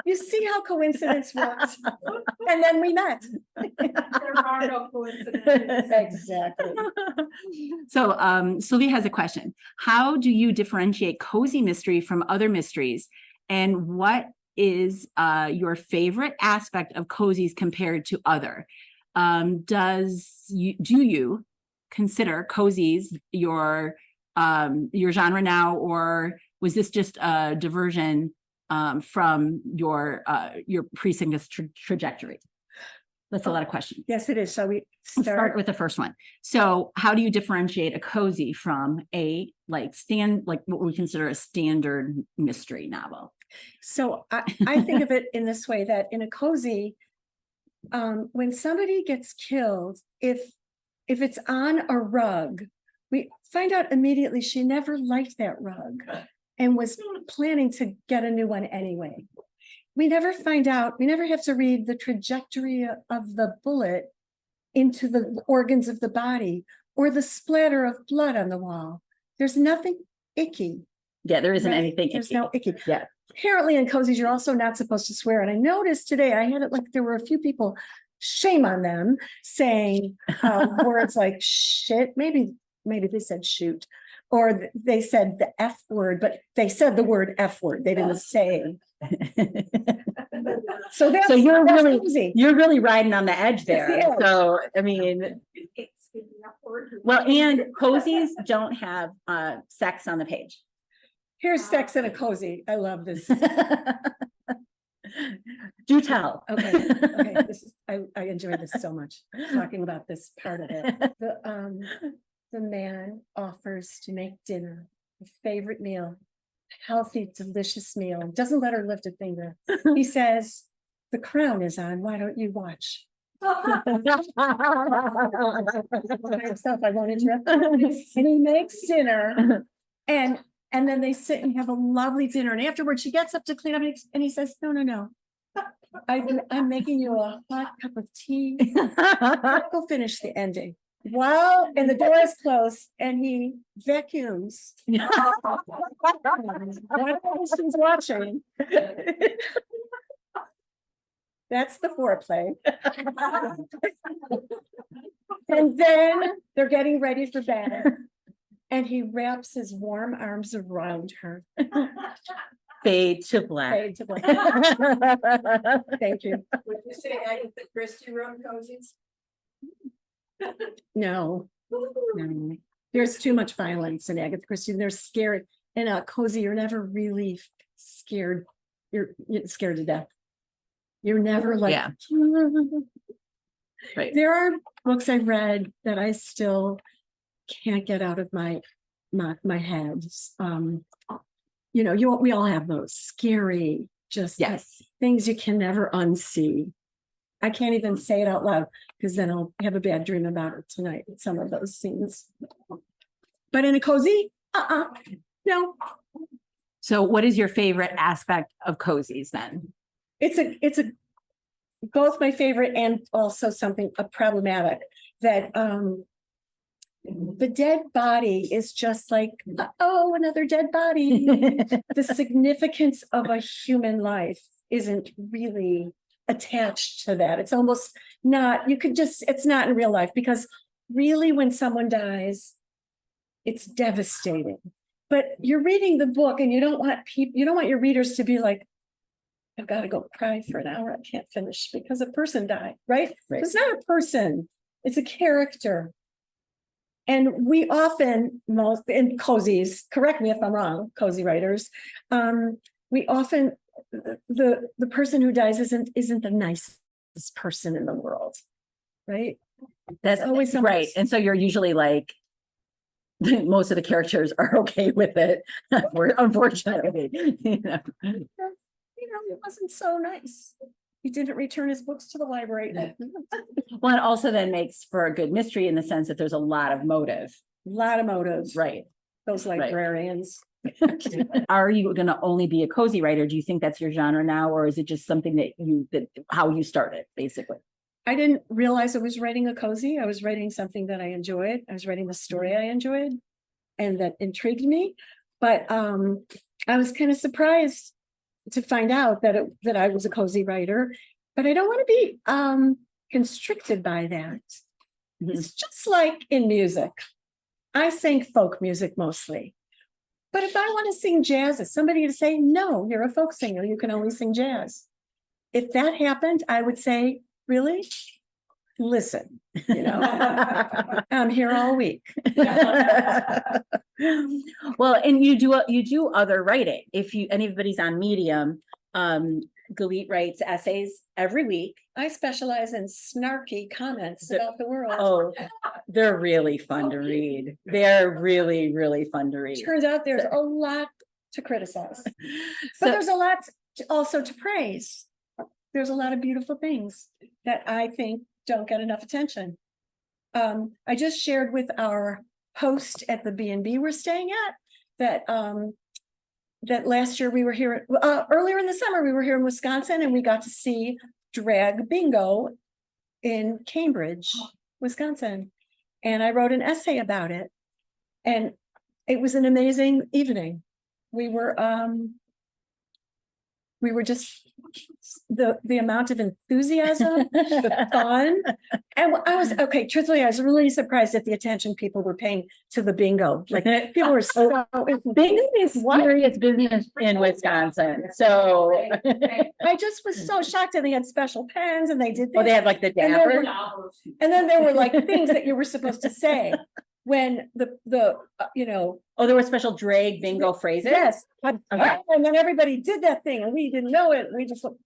B: You see how coincidence works? And then we met.
E: There are no coincidences.
B: Exactly.
A: So Sylvia has a question. How do you differentiate cozy mystery from other mysteries? And what is your favorite aspect of cozies compared to other? Do you consider cozies your genre now, or was this just a diversion from your previous trajectory? That's a lot of questions.
B: Yes, it is. Shall we
A: Let's start
B: start?
A: with the first one. So how do you differentiate a cozy from a like what we consider a standard mystery novel?
B: So I think of it in this way, that in a cozy, when somebody gets killed, if it's on a rug, we find out immediately she never liked that rug and was planning to get a new one anyway. We never find out, we never have to read the trajectory of the bullet into the organs of the body or the splatter of blood on the wall. There's nothing icky.
A: Yeah, there isn't
B: Right?
A: anything.
B: There's no icky.
A: Yeah.
B: Apparently in cozies, you're also not supposed to swear. And I noticed today, I had it like there were a few people, shame on them, saying words like shit, maybe they said shoot, or they said the F word, but they said the word F word. They didn't say. So that's
A: you're
B: that's
A: really
B: cozy.
A: you're really riding on the edge there.
B: the edge.
A: So I mean, well, and cozies don't have sex on the page.
B: Here's sex in a cozy. I love this.
A: Do tell.
B: Okay. This is, I enjoy this so much, talking about this part of it. The man offers to make dinner, a favorite meal, healthy, delicious meal, and doesn't let her lift a finger. He says, "The Crown is on. Why don't you watch?" Myself, I won't interrupt. And he makes dinner, and then they sit and have a lovely dinner. And afterwards, she gets up to clean up, and he says, "No. I'm making you a hot cup of tea. Go finish the ending." Well, and the door is closed, and he vacuums. While she's watching. That's the foreplay. And then they're getting ready for bed. And he wraps his warm arms around her.
A: Fade to black.
B: Fade to black. Thank you.
F: Would you say Agatha Christie wrote cozies?
B: No. There's too much violence in Agatha Christie. They're scary. In a cozy, you're never really scared. You're scared to death. You're never like,
A: Yeah. Right.
B: There are books I've read that I still can't get out of my head. We all have those scary, just
A: Yes.
B: things you can never unsee. I can't even say it out loud because then I'll have a bad dream about it tonight. Some of those scenes. But in a cozy, no.
A: So what is your favorite aspect of cozies then?
B: It's both my favorite and also something problematic, that the dead body is just like, oh, another dead body. The significance of a human life isn't really attached to that. It's almost not, it's not in real life, because really when someone dies, it's devastating. But you're reading the book and you don't want your readers to be like, I've got to go cry for an hour. I can't finish because a person died, right? It's not a person, it's a character. And we often, most in cozies, correct me if I'm wrong, cozy writers, we often, the person who dies isn't the nicest person in the world, right?
A: That's
B: always
A: right. And so you're usually like, most of the characters are okay with it, unfortunately.
B: It wasn't so nice. He didn't return his books to the library.
A: Well, it also then makes for a good mystery in the sense that there's a lot of motive.
B: A lot of motives.
A: Right.
B: Those librarians.
A: Are you going to only be a cozy writer? Do you think that's your genre now, or is it just something that how you started, basically?
B: I didn't realize I was writing a cozy. I was writing something that I enjoyed. I was writing the story I enjoyed and that intrigued me. But I was kind of surprised to find out that I was a cozy writer, but I don't want to be constricted by that. It's just like in music. I sing folk music mostly. But if I want to sing jazz, is somebody to say, no, you're a folk singer, you can only sing jazz. If that happened, I would say, really? Listen, I'm here all week.
D: Well, and you do other writing. If anybody's on Medium, Galit writes essays every week.
B: I specialize in snarky comments about the world.
D: Oh, they're really fun to read. They're really, really fun to read.
B: Turns out there's a lot to criticize, but there's a lot also to praise. There's a lot of beautiful things that I think don't get enough attention. I just shared with our host at the B&B we're staying at that last year we were here, earlier in the summer, we were here in Wisconsin and we got to see drag bingo in Cambridge, Wisconsin. And I wrote an essay about it. And it was an amazing evening. We were just the amount of enthusiasm, the fun. And I was, okay, truthfully, I was really surprised at the attention people were paying to the bingo. Like people were so,
D: Bingo is serious business in Wisconsin. So
B: I just was so shocked, and they had special pens and they did
D: oh, they
B: this.
D: have like the
B: And there
D: dapper.
B: were- And then there were like things that you were supposed to say when
D: Oh, there were special drag bingo phrases.
B: yes.
D: Okay.
B: And then everybody did that thing and we didn't know it. We just went,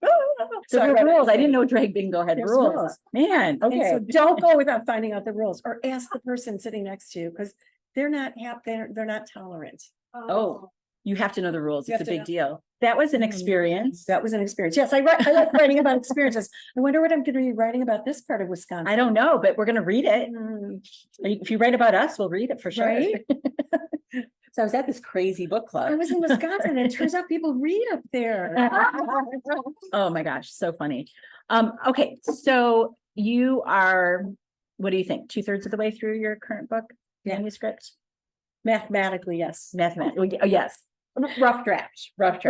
D: So there were rules. I didn't know drag bingo had
B: There's
D: rules.
B: rules.
D: Man,
B: And so
D: okay.
B: don't go without finding out the rules, or ask the person sitting next to you, because they're not they're not tolerant.
D: Oh, you have to know the rules.
B: You
D: It's a
B: have to
D: big
B: know.
D: deal. That was an
B: Mhm.
D: experience.
B: That was an experience. Yes, I like writing about experiences. I wonder what I'm going to be writing about this part of Wisconsin.
D: I don't know, but we're going to read it.
B: Mm,
D: If you write about us, we'll read it for sure.
B: Right?
D: So I was at this crazy book
B: I
D: club.
B: was in Wisconsin and it turns out people read up there.
D: Oh my gosh, so funny. Okay, so you are, what do you think? 2/3 of the way through your current book
B: Yeah.
D: manuscript?
B: Mathematically, yes.
D: Mathematics. Oh, yes. Rough draft.
B: Rough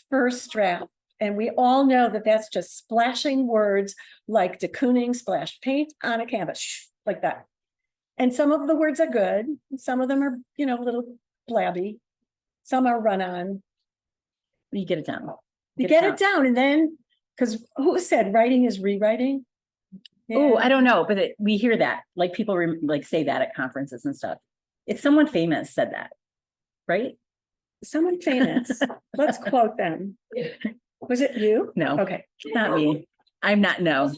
B: first draft. And we all know that that's just splashing words like de Kooning splash paint on a canvas, like that. And some of the words are good. Some of them are, a little blabby. Some are run on.
D: You get it done.
B: You get it down, and then, because who said writing is rewriting?
D: Oh,
B: Yeah.
D: I don't know, but we hear that, like people like say that at conferences and stuff. It's someone famous said that, right?
B: Someone famous. Let's quote them. Was it you?
D: No,
B: Okay.
D: not me. I'm not, no.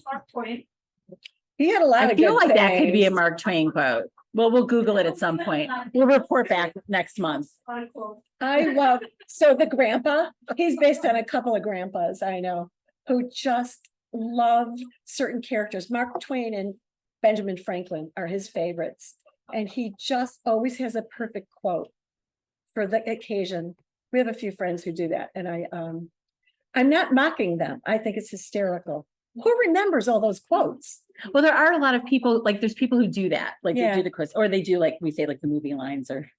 B: He had a lot
D: I
B: of
D: feel
B: good
D: like that could be a
B: things.
D: Mark Twain quote. Well, we'll Google it at some point. We'll report back next month.
B: I love, so the grandpa, he's based on a couple of grandpas I know who just love certain characters. Mark Twain and Benjamin Franklin are his favorites. And he just always has a perfect quote for the occasion. We have a few friends who do that. And I'm not mocking them. I think it's hysterical. Who remembers all those quotes?
D: Well, there are a lot of people, like there's people who do that, like they
B: Yeah.
D: do the quiz, or they do like, we say like the movie lines or.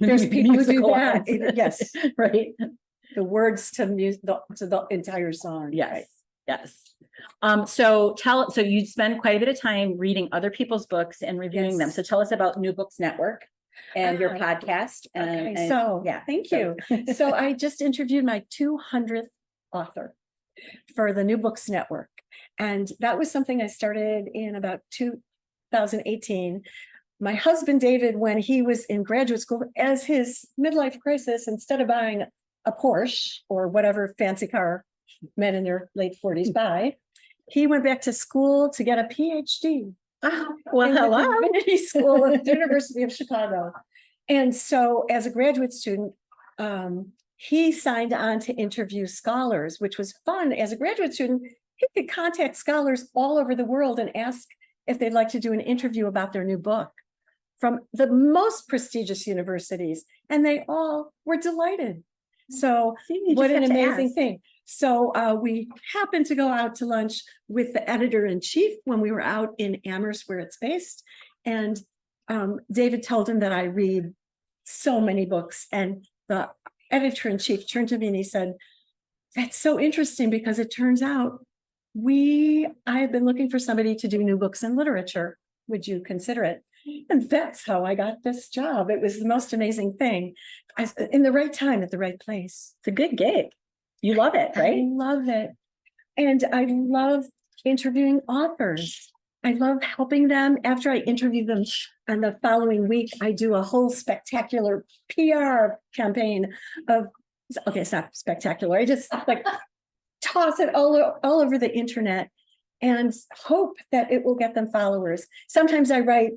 B: There's people who do
D: musical
B: that.
D: lines.
B: Yes.
D: Right?
B: The words to the entire song.
D: Yes, yes. So you spend quite a bit of time reading other people's books and reviewing them.
B: Yes.
D: So tell us about New Books Network and your podcast.
B: Okay,
D: And
B: so
D: yeah,
B: thank
D: so-
B: you. So I just interviewed my 200th author for the New Books Network. And that was something I started in about 2018. My husband, David, when he was in graduate school, as his midlife crisis, instead of buying a Porsche or whatever fancy car men in their late 40s buy, he went back to school to get a PhD.
D: Well,
B: in the
D: hello.
B: Divinity School at the University of Chicago. And so as a graduate student, he signed on to interview scholars, which was fun. As a graduate student, he could contact scholars all over the world and ask if they'd like to do an interview about their new book from the most prestigious universities. And they all were delighted. So
D: See, you
B: what
D: just
B: an
D: have to
B: amazing
D: ask.
B: thing. So we happened to go out to lunch with the editor-in-chief when we were out in Amherst where it's based. And David told him that I read so many books, and the editor-in-chief turned to me and he said, "That's so interesting because it turns out I have been looking for somebody to do new books in literature. Would you consider it?" And that's how I got this job. It was the most amazing thing. In the right time, at the right place.
D: It's a good gig. You love it,
B: I
D: right?
B: love it. And I love interviewing authors. I love helping them. After I interview them, on the following week, I do a whole spectacular PR campaign of, okay, it's not spectacular. I just like toss it all over the internet and hope that it will get them followers. Sometimes I write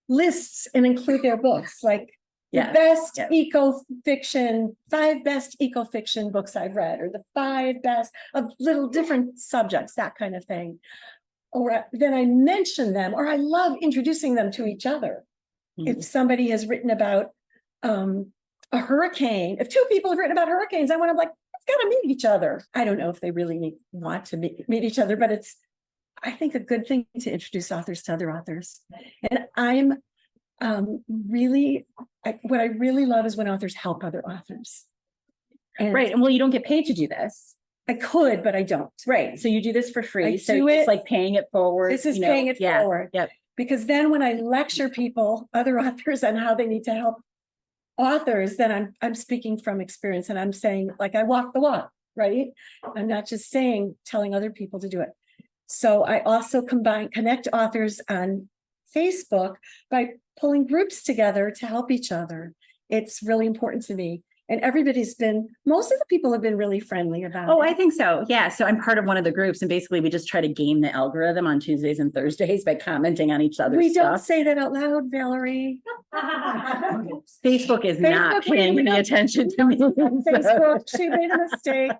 B: lists and include their books, like the
D: Yeah.
B: best
D: Yeah.
B: eco-fiction, 5 best eco-fiction books I've read, or the 5 best of little different subjects, that kind of thing. Or then I mention them, or I love introducing them to each other.
D: Mhm.
B: If somebody has written about a hurricane, if 2 people have written about hurricanes, I want to like, let's gotta meet each other. I don't know if they really want to meet each other, but it's, I think, a good thing to introduce authors to other authors. And I'm really, what I really love is when authors help other authors. And
D: Right. And well, you don't get paid to do this.
B: I could, but I don't.
D: Right. So you do this for free.
B: I
D: So
B: do
D: it's
B: it-
D: like paying it forward.
B: This is
D: you know?
B: paying it
D: Yeah.
B: forward.
D: Yep.
B: Because then when I lecture people, other authors, on how they need to help authors, then I'm speaking from experience, and I'm saying, like, I walk the walk, right? I'm not just telling other people to do it. So I also connect authors on Facebook by pulling groups together to help each other. It's really important to me. And most of the people have been really friendly about
D: Oh,
B: it.
D: I think so. Yeah. So I'm part of one of the groups, and basically we just try to game the algorithm on Tuesdays and Thursdays by commenting on each other's
B: We don't
D: stuff.
B: say that out loud, Valerie.
D: Facebook is not
B: Facebook, we
D: paying any
B: don't-
D: attention to me.
B: Facebook, she made a mistake.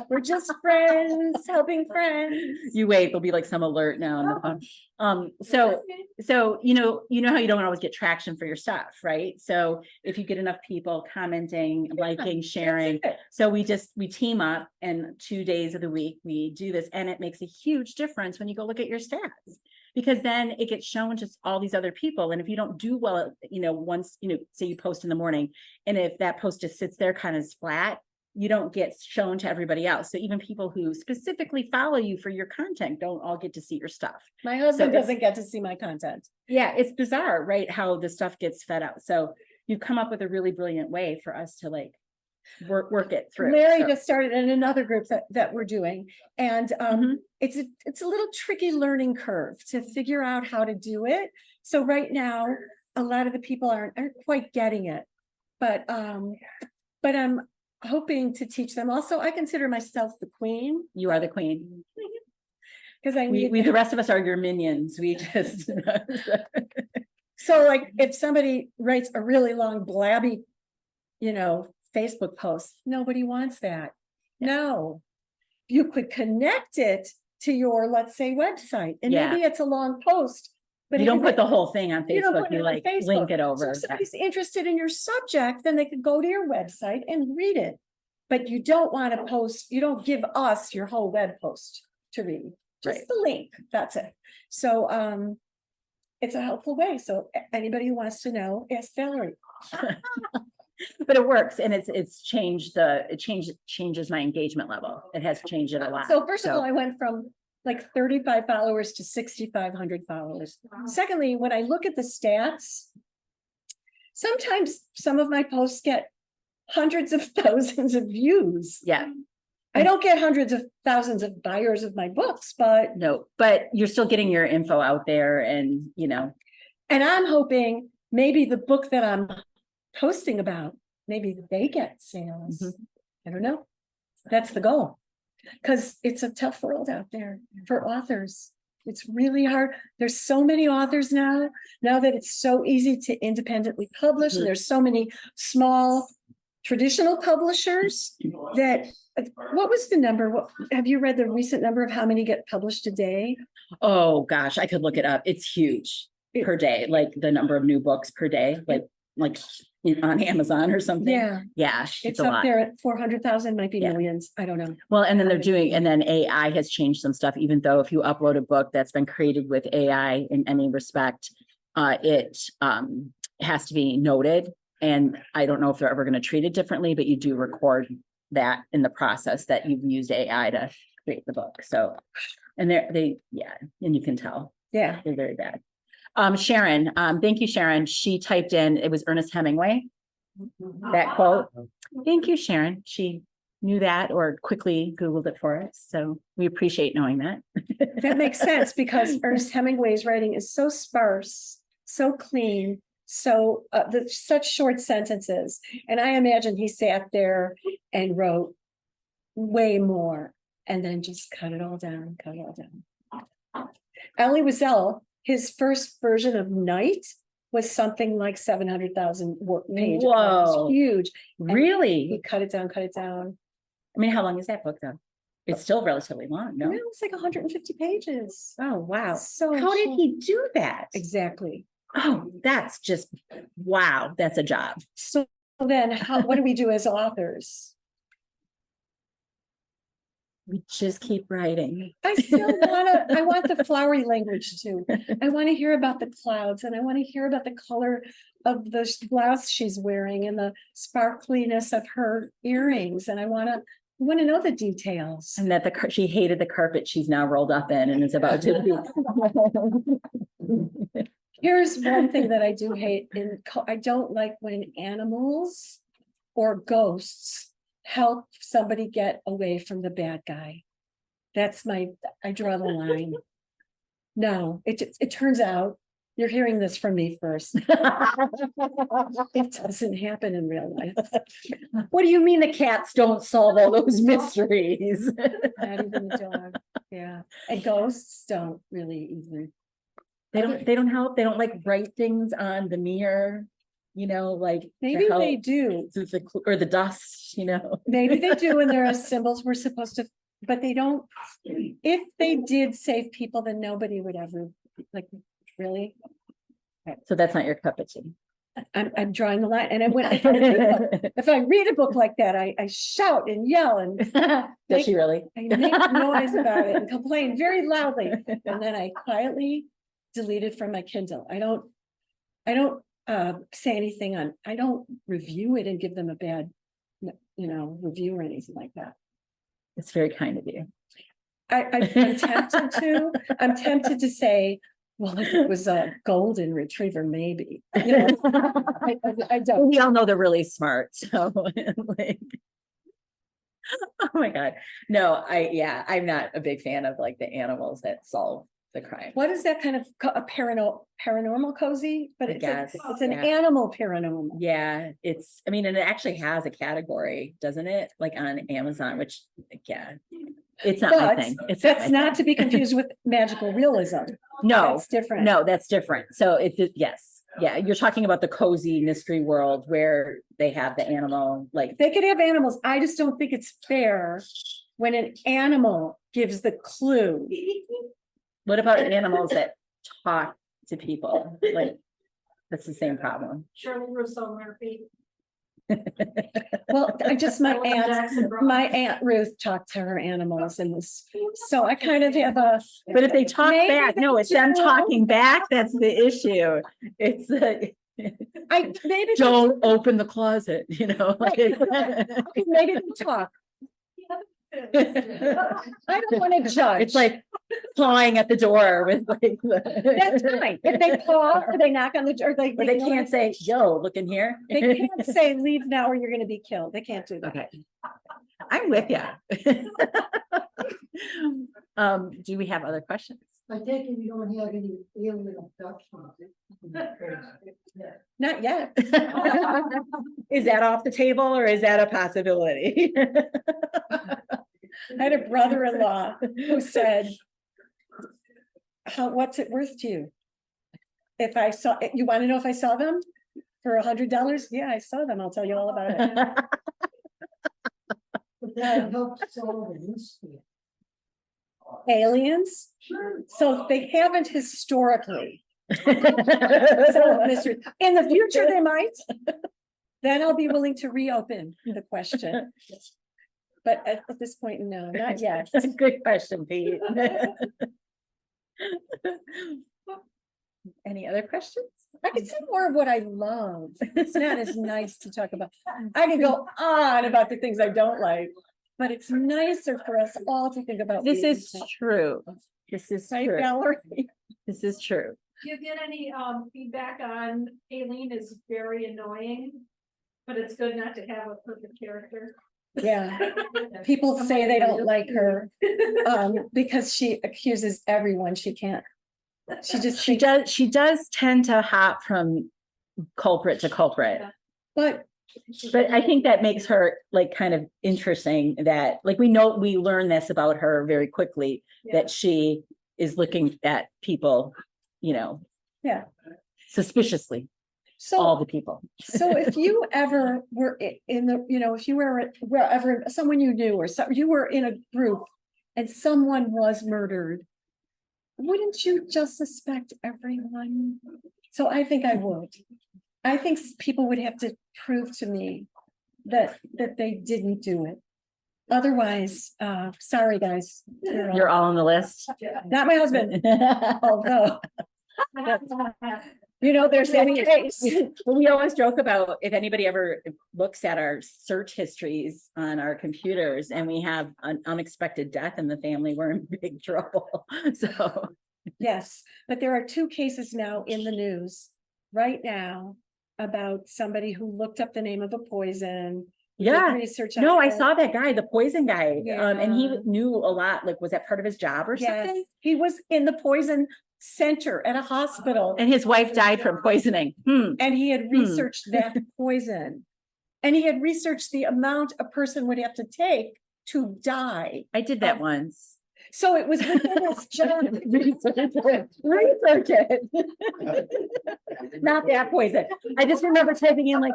B: We're just friends, helping friends.
D: You wait, there'll be like some alert now on the phone. So you know how you don't always get traction for your stuff, right? So if you get enough people commenting, liking, sharing,
B: That's it.
D: so we team up, and 2 days of the week we do this, and it makes a huge difference when you go look at your stats, because then it gets shown to all these other people. And if you don't do well, once, say you post in the morning, and if that post just sits there kind of flat, you don't get shown to everybody else. So even people who specifically follow you for your content don't all get to see your stuff.
B: My husband
D: it's-
B: doesn't get to see my content.
D: Yeah, it's bizarre, right? How the stuff gets fed out. So you've come up with a really brilliant way for us to like work it through.
B: Larry
D: So-
B: just started in another group that we're doing. And
D: Mhm.
B: it's a little tricky learning curve to figure out how to do it. So right now, a lot of the people aren't quite getting it. But I'm hoping to teach them. Also, I consider myself the queen,
D: You are the queen.
B: because I
D: We
B: need,
D: the rest of us are your minions. We just
B: so like if somebody writes a really long blabby, Facebook post, nobody wants that. No. You could connect it to your, let's say, website, and
D: Yeah.
B: maybe it's a long post, but
D: you don't
B: if
D: put
B: it-
D: the whole thing on
B: you don't
D: Facebook.
B: put
D: You
B: it on
D: like
B: Facebook.
D: link it
B: So
D: over.
B: if somebody's interested in your subject, then they could go to your website and read it. But you don't want to post, you don't give us your whole web post to read, just
D: Right.
B: the link, that's it. So it's a helpful way. So anybody who wants to know, ask Valerie.
D: But it works, and it's changed changes my engagement level. It has changed it a lot.
B: So first of all, I went from like 35 followers to 6,500 followers. Secondly, when I look at the stats, sometimes some of my posts get hundreds of thousands of views.
D: Yeah,
B: I don't get hundreds of thousands of buyers of my books, but,
D: no, but you're still getting your info out there, and
B: and I'm hoping maybe the book that I'm posting about, maybe they get sales.
D: Mhm.
B: I don't know. That's the goal. Because it's a tough world out there for authors. It's really hard. There's so many authors now that it's so easy to independently publish, and
D: Mhm.
B: there's so many small traditional publishers that, what was the number? Have you read the recent number of how many get published a day?
D: Oh gosh, I could look it up. It's huge per day, like the number of new books per day, like on Amazon or something.
B: Yeah,
D: Yeah,
B: it's
D: a
B: up
D: lot.
B: there at 400,000, might be
D: Yeah.
B: millions. I don't know.
D: Well, and then and then AI has changed some stuff, even though if you upload a book that's been created with AI in any respect, it has to be noted. And I don't know if they're ever going to treat it differently, but you do record that in the process that you've used AI to create the book. So, and yeah, and you can tell
B: Yeah.
D: they're very bad. Sharon, thank you, Sharon. She typed in, it was Ernest Hemingway, that quote. Thank you, Sharon. She knew that or quickly Googled it for us. So we appreciate knowing that.
B: That makes sense because Ernest Hemingway's writing is so sparse, so clean, so such short sentences. And I imagine he sat there and wrote way more and then just cut it all down, cut it all down. Elie Wiesel, his first version of Night was something like 700,000 pages. It was
D: Whoa.
B: huge. And
D: Really?
B: he cut it down, cut it down.
D: I mean, how long is that book though? It's still relatively long, no?
B: No, it's like 150 pages.
D: Oh, wow.
B: So
D: How did
B: short.
D: he do that?
B: Exactly.
D: Oh, that's just, wow, that's a job.
B: So then what do we do as authors?
D: We just keep writing.
B: I want the flowery language too. I want to hear about the clouds and I want to hear about the color of the blouse she's wearing and the sparkliness of her earrings. And I want to know the details.
D: And that she hated the carpet she's now rolled up in and is about to be.
B: Here's one thing that I do hate I don't like when animals or ghosts help somebody get away from the bad guy. I draw the line. No, it turns out you're hearing this from me first. It doesn't happen in real life.
D: What do you mean the cats don't solve all those mysteries?
B: Not even the dog. Yeah. And ghosts don't really either.
D: They don't help. They don't like write things on the mirror, like to
B: Maybe
D: help
B: they do.
D: through or the dust,
B: Maybe they do, and there are symbols we're supposed to, but they don't. If they did save people, then nobody would ever, really.
D: So that's not your cup of tea.
B: I'm drawing the line, and if I read a book like that, I shout and yell and
D: Does she really?
B: I make noise about it and complain very loudly, and then I quietly delete it from my Kindle. I don't say anything I don't review it and give them a bad, review or anything like that.
D: It's very kind of you.
B: I'm tempted to say, well, if it was a golden retriever, maybe, I don't.
D: We all know they're really smart. So oh my God. No, I'm not a big fan of the animals that solve the crime.
B: What is that kind of a paranormal cozy? But it's an animal paranormal.
D: Yeah, and it actually has a category, doesn't it? Like on Amazon, which it's not my thing.
B: That's not to be confused with magical realism.
D: No,
B: that's different.
D: No, that's different. So yes. Yeah, you're talking about the cozy mystery world where they have the animal,
B: they could have animals. I just don't think it's fair when an animal gives the clue.
D: What about animals that talk to people? That's the same problem.
F: Shirley Russo Murphy.
B: Well, my aunt Ruth talked to her animals so I kind of have
D: but if they talk back, no, it's them talking back. That's the issue. It's don't open the closet,
B: maybe they talk. I don't want to judge.
D: It's like pawing at the door with
B: that's fine. If they paw or they knock on the door,
D: but they can't say, yo, look in here.
B: They can't say leave now or you're going to be killed. They can't do that.
D: Okay. I'm with you. Do we have other questions?
F: I take it you don't have any alien abductions.
B: Not yet.
D: Is that off the table or is that a possibility?
B: I had a brother-in-law who said, what's it worth to you? If I saw, you want to know if I saw them for $100? Yeah, I saw them. I'll tell you all about it.
F: But that helps solve the mystery.
B: Aliens?
F: Sure.
B: So they haven't historically. So, in the future, they might. then I'll be willing to reopen the question. But at this point, no, not yet.
D: That's a good question, Pete. Any other questions?
B: I could say more of what I love. It's not as nice to talk about. I can go on about the things I don't like, but it's nicer for us all to think about.
D: This
B: what we
D: is
B: like.
D: true. This is
B: Right,
D: true.
B: Valerie?
D: This is true.
F: Do you get any feedback on Aileen is very annoying, but it's good not to have a perfect character?
B: Yeah, people say they don't like her because she accuses everyone she can't. She just
D: She does tend to hop from culprit to culprit.
B: but
D: But I think that makes her like kind of interesting that like we learn this about her very quickly, that she is looking at people, you know.
B: Yeah.
D: Suspiciously, all
B: so
D: the people.
B: so if you ever were in the, if you were wherever, someone you knew or you were in a group and someone was murdered, wouldn't you just suspect everyone? So I think I would. I think people would have to prove to me that they didn't do it. Otherwise, sorry guys,
D: You're all on the list.
B: not my husband. Although, there's any case.
D: Well, we always joke about if anybody ever looks at our search histories on our computers and we have an unexpected death in the family, we're in big trouble. So,
B: Yes, but there are 2 cases now in the news right now about somebody who looked up the name of a poison. did
D: yeah.
B: Research.
D: No,
B: on
D: I
B: it.
D: saw that guy, the poison guy. And he
B: Yeah.
D: knew a lot. Like, was that part of his job or
B: Yes,
D: something?
B: he was in the poison center at a hospital
D: And his wife died from poisoning.
B: and he had researched that poison. And he had researched the amount a person would have to take to die.
D: I did that once.
B: So it was within his job.
D: Research it. Not that poison. I just remember typing in like,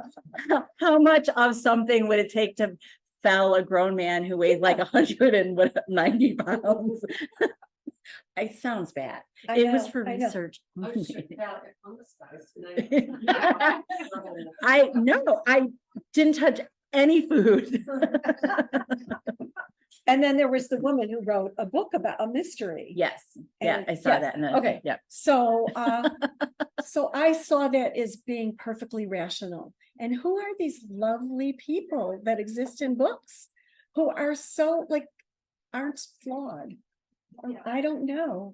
D: how much of something would it take to fell a grown man who weighs like 190 pounds? It sounds bad. It was for research. I know, I didn't touch any food.
B: And then there was the woman who wrote a book about a mystery.
D: Yes, yeah,
B: And-
D: I saw
B: yes,
D: that.
B: okay.
D: Yeah.
B: So, so I saw that as being perfectly rational. And who are these lovely people that exist in books who are so aren't flawed? I don't know.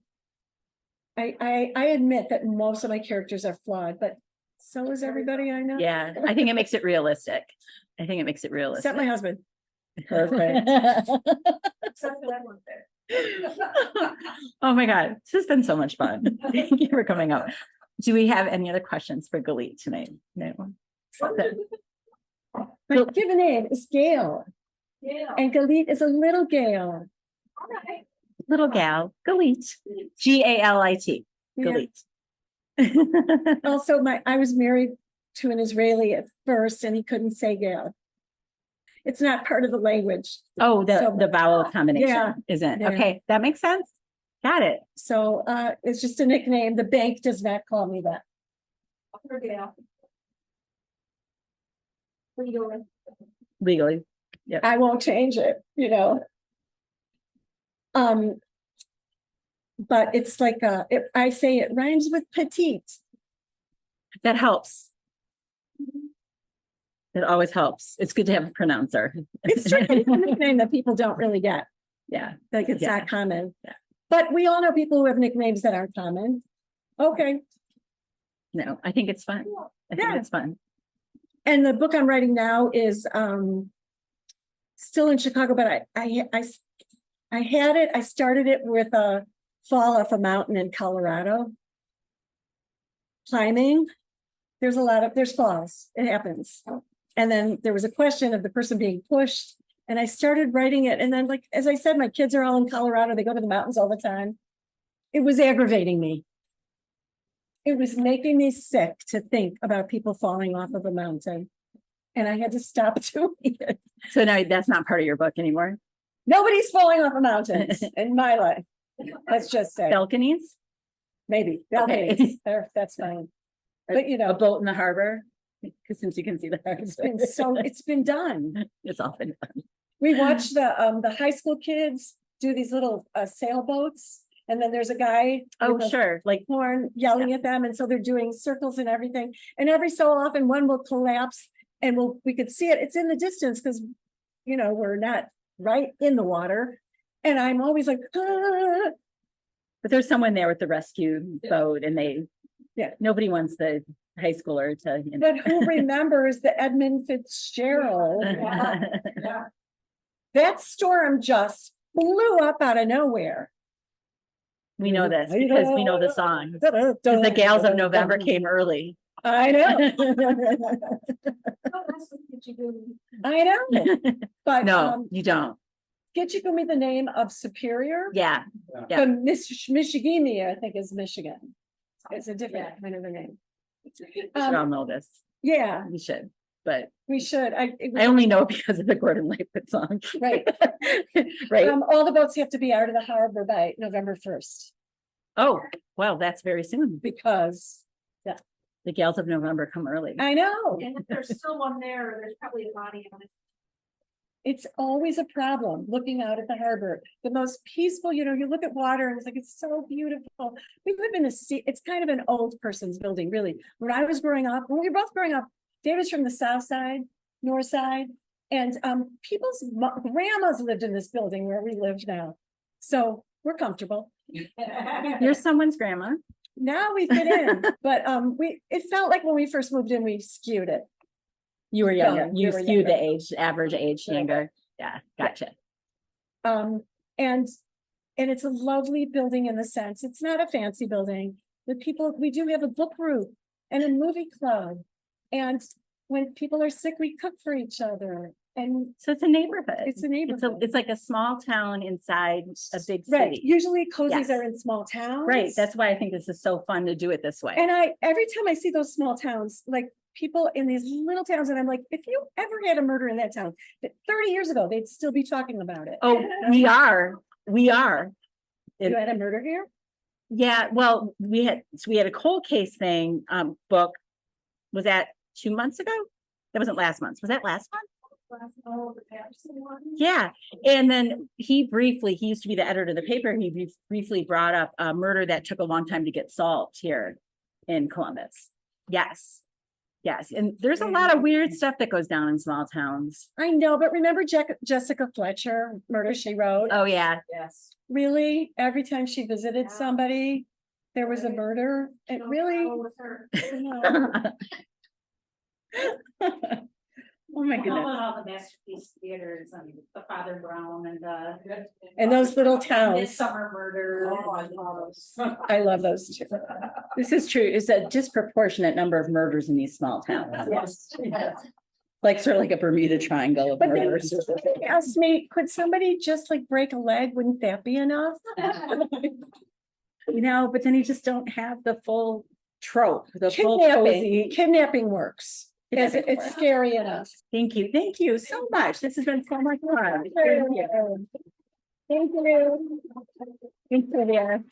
B: I admit that most of my characters are flawed, but so is everybody I know.
D: Yeah, I think it makes it realistic. I think it makes it realistic.
B: Except my husband.
D: Perfect.
F: Except for that one there.
D: Oh my God, this has been so much fun. Thank you for coming up. Do we have any other questions for Galit tonight? No.
B: My given name is Gail,
F: Yeah.
B: and Galit is a little Gail.
F: All right.
D: Little gal, Galit, Galit,
B: Yeah.
D: Galit.
B: Also, I was married to an Israeli at first, and he couldn't say Gail. It's not part of the language.
D: Oh,
B: So-
D: the vowel combination
B: Yeah.
D: isn't,
B: Yeah.
D: okay, that makes sense. Got it.
B: So it's just a nickname. The bank does not call me that.
D: Legally.
B: I won't change it, But it's like I say it rhymes with petite.
D: That helps. It always helps. It's good to have a pronouncer.
B: It's true. It's a nickname that people don't really get.
D: Yeah.
B: Like it's
D: Yeah.
B: not common.
D: Yeah.
B: But we all know people who have nicknames that aren't common. Okay.
D: No, I think it's fun. I think
B: Yeah.
D: it's fun.
B: And the book I'm writing now is still in Chicago, but I had it. I started it with a fall off a mountain in Colorado. Climbing. There's falls. It happens. And then there was a question of the person being pushed. And I started writing it. And then, like, as I said, my kids are all in Colorado. They go to the mountains all the time. It was aggravating me. It was making me sick to think about people falling off of a mountain. And I had to stop doing it.
D: So now that's not part of your book anymore?
B: Nobody's falling off of mountains in my life. Let's just say,
D: Balconies?
B: maybe.
D: Okay.
B: Balconies. That's fine. But
D: A boat in the harbor? Because since you can see the
B: It's been so, it's been done.
D: it's often done.
B: We watched the high school kids do these little sailboats, and then there's a guy.
D: Oh,
B: with a
D: sure, like,
B: horn yelling at them, and so they're doing circles and everything, and every so often one will collapse and we could see it, it's in the distance, because we're not right in the water, and I'm always like, "Ah."
D: but there's someone there with the rescue boat and nobody wants the high schooler to,
B: But who remembers the Edmund Fitzgerald? That storm just blew up out of nowhere.
D: We know this because we know the song. Because the Gales of November came early.
B: I know.
F: Oh, that's what you do.
B: I know, but
D: No, you don't.
B: could you give me the name of Superior?
D: Yeah, Yeah.
B: The Michigini, I think, is Michigan. It's a different kind of a name.
D: we should all know this.
B: Yeah,
D: We should, but
B: we should.
D: I only know because of the Gordon Lightfoot song.
B: Right.
D: Right.
B: All the boats have to be out of the harbor by November 1st,
D: Oh, well, that's very soon.
B: because
D: The Gales of November come early.
B: I know.
F: And if there's still one there, there's probably a body on it.
B: It's always a problem looking out at the harbor. The most peaceful, you look at water and it's like, it's so beautiful. We live in a sea, it's kind of an old person's building, really. When I was growing up, when we were both growing up, David's from the south side, north side, and people's grandmas lived in this building where we live now. So we're comfortable.
D: You're someone's grandma.
B: Now we fit in, but it felt like when we first moved in, we skewed it.
D: You were younger.
B: Young, we
D: You
B: were
D: skewed the
B: younger.
D: age, average age younger. Yeah, gotcha.
B: And it's a lovely building in the sense, it's not a fancy building, but we do have a book group and a movie club. And when people are sick, we cook for each other, and
D: So it's a neighborhood.
B: it's a neighborhood.
D: It's like a small town inside a big
B: Right,
D: city.
B: usually cozies
D: Yes.
B: are in small towns.
D: Right, that's why I think this is so fun to do it this way.
B: And every time I see those small towns, like people in these little towns, and I'm like, if you ever had a murder in that town, 30 years ago, they'd still be talking about it.
D: Oh, we are.
B: You had a murder here?
D: Yeah, well, we had a cold case thing, book. Was that 2 months ago? That wasn't last month. Was that last month?
F: Oh, the Patterson one.
D: Yeah, and then he used to be the editor of the paper. He briefly brought up a murder that took a long time to get solved here in Columbus. Yes. And there's a lot of weird stuff that goes down in small towns.
B: I know, but remember Jessica Fletcher, Murder, She Wrote?
D: Oh, yeah.
F: Yes.
B: Really? Every time she visited somebody, there was a murder? It
F: Don't
B: really?
F: go with her.
D: Oh, my
E: How
D: goodness.
E: about all the masterpiece theaters and the Father Brown and the.
B: And those little towns.
E: Midsummer Murder.
F: Oh, I love those.
B: I love those too.
D: This is true. It's a disproportionate number of murders in these small towns.
F: Yes.
D: Like sort of like a Bermuda Triangle of
B: But then
D: murders.
B: somebody asked me, could somebody just like break a leg? Wouldn't that be enough?
D: But then you just don't have the full trope, the full cozy.
B: Kidnapping works. It's
D: Kidnapping
B: it's
D: works.
B: scary enough.
D: Thank you so much. This has been so much fun.
B: Thank you.
D: Thanks, Olivia.